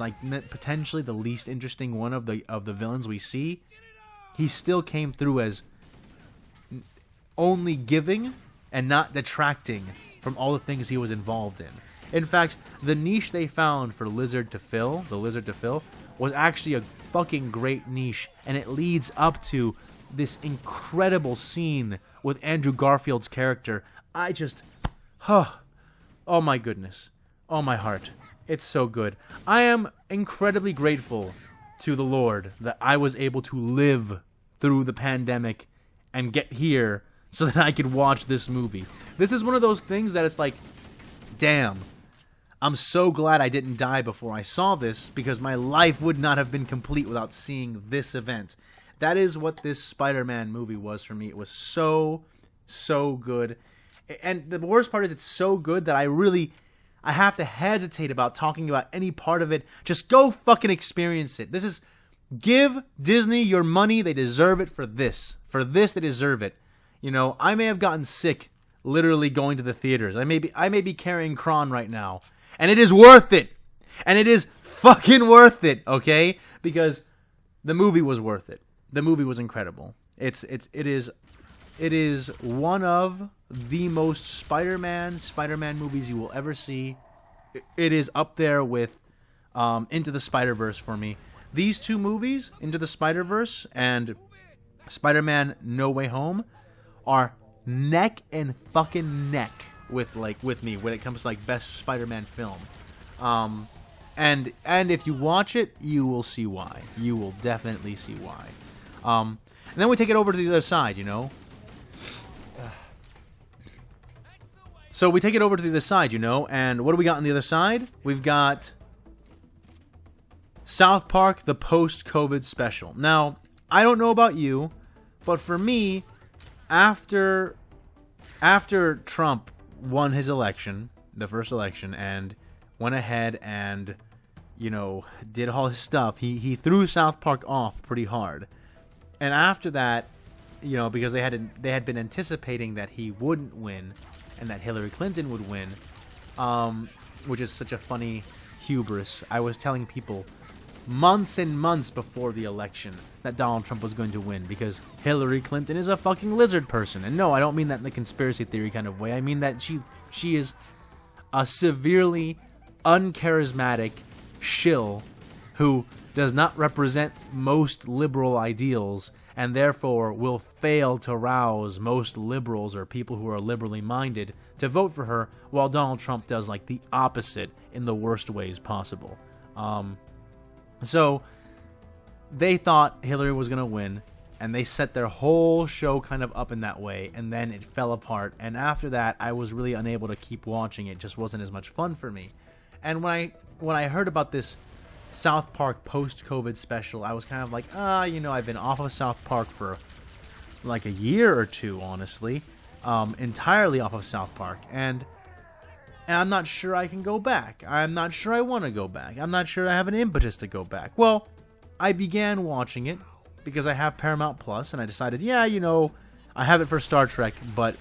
[SPEAKER 2] potentially the least interesting one of the villains we see. He still came through as only giving and not detracting from all the things he was involved in. In fact, the niche they found for the Lizard to fill, was actually a fucking great niche, and it leads up to this incredible scene with Andrew Garfield's character. Oh my goodness. Oh my heart. It's so good. I am incredibly grateful to the Lord that I was able to live through the pandemic and get here so that I could watch this movie. This is one of those things that it's like, damn, I'm so glad I didn't die before I saw this, because my life would not have been complete without seeing this event. That is what this Spider-Man movie was for me. It was so, so good. And the worst part is it's so good that I have to hesitate about talking about any part of it. Just go fucking experience it. Give Disney your money. They deserve it for this. For this, they deserve it. I may have gotten sick literally going to the theaters. I may be carrying Kron right now. And it is worth it. And it is fucking worth it, okay? Because the movie was worth it. The movie was incredible. It is one of the most Spider-Man movies you will ever see. It is up there with Into the Spider-Verse for me. These two movies, Into the Spider-Verse and Spider-Man No Way Home, are neck and fucking neck with me when it comes to best Spider-Man film. And if you watch it, you will see why. You will definitely see why. And then we take it over to the other side, So we take it over to the other side, and what do we got on the other side? We've got South Park, the post-COVID special. Now, I don't know about you, but for me, after Trump won his election, the first election, and went ahead and, did all his stuff, he threw South Park off pretty hard. And after that, because they had been anticipating that he wouldn't win and that Hillary Clinton would win, which is such a funny hubris. I was telling people months and months before the election that Donald Trump was going to win because Hillary Clinton is a fucking lizard person. And no, I don't mean that in the conspiracy theory kind of way. I mean that she is a severely uncharismatic shill who does not represent most liberal ideals and therefore will fail to rouse most liberals or people who are liberally minded to vote for her, while Donald Trump does the opposite in the worst ways possible. So they thought Hillary was going to win, and they set their whole show kind of up in that way, and then it fell apart. And after that, I was really unable to keep watching. It just wasn't as much fun for me. And when I heard about this South Park post-COVID special, I was kind of like, I've been off of South Park for a year or two, honestly. Entirely off of South Park. And and I'm not sure I can go back. I'm not sure I want to go back. I'm not sure I have an impetus to go back. Well, I began watching it because I have Paramount Plus, and I decided, yeah, you know, I have it for Star Trek, but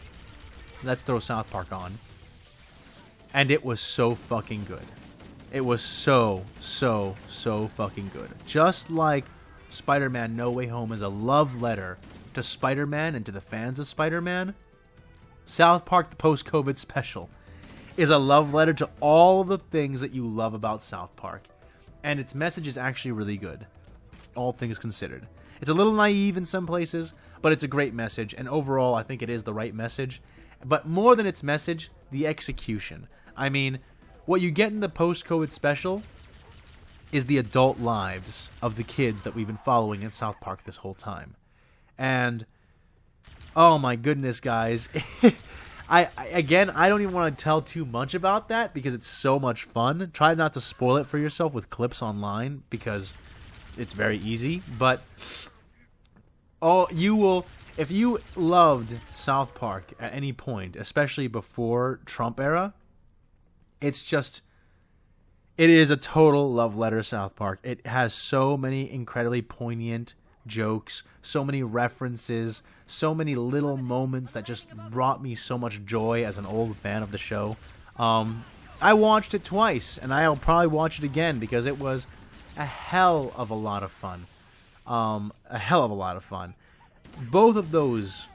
[SPEAKER 2] let's throw South Park on. And it was so fucking good. It was so fucking good. Just like Spider-Man No Way Home is a love letter to Spider-Man and to the fans of Spider-Man, South Park the Post-COVID Special is a love letter to all the things that you love about South Park. And its message is actually really good, all things considered. It's a little naive in some places, but it's a great message, and overall I think it is the right message. But more than its message, the execution. I mean, what you get in the Post-COVID Special is the adult lives of the kids that we've been following in South Park this whole time. And, oh my goodness, guys. I don't even want to tell too much about that because it's so much fun. Try not to spoil it for yourself with clips online because it's very easy. But you will, if you loved South Park at any point, especially before Trump era, it is a total love letter to South Park. It has so many incredibly poignant jokes, so many references, so many little moments that just brought me so much joy as an old fan of the show. I watched it twice, and I'll probably watch it again because it was a hell of a lot of fun. A hell of a lot of fun. Both of those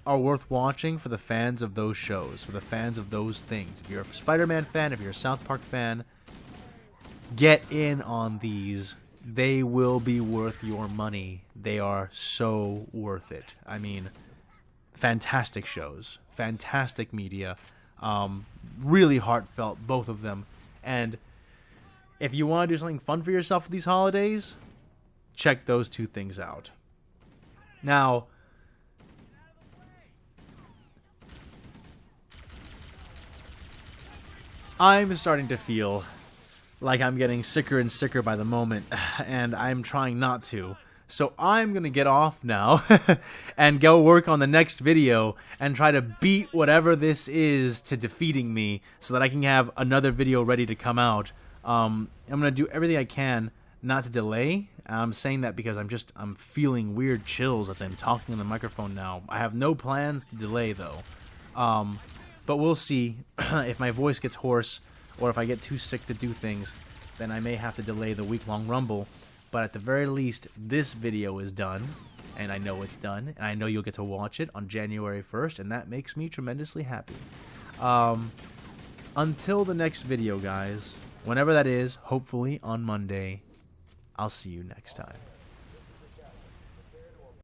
[SPEAKER 2] are worth watching for the fans of those shows, for the fans of those things. If you're a Spider-Man fan, if you're a South Park fan, get in on these. They will be worth your money. They are so worth it. I mean, fantastic shows, fantastic media, really heartfelt, both of them. And if you want to do something fun for yourself for these holidays, check those two things out. Now, I'm starting to feel like I'm getting sicker and sicker by the moment, and I'm trying not to. So I'm going to get off now and go work on the next video and try to beat whatever this is to defeating me so that I can have another video ready to come out. I'm going to do everything I can not to delay. I'm saying that because I'm feeling weird chills as I'm talking on the microphone now. I have no plans to delay though. But we'll see if my voice gets hoarse or if I get too sick to do things, then I may have to delay the week-long Rumble. But at the very least, this video is done, and I know it's done, and I know you'll get to watch it on January 1st, and that makes me tremendously happy. Until the next video, guys, whenever that is, hopefully on Monday, I'll see you next time.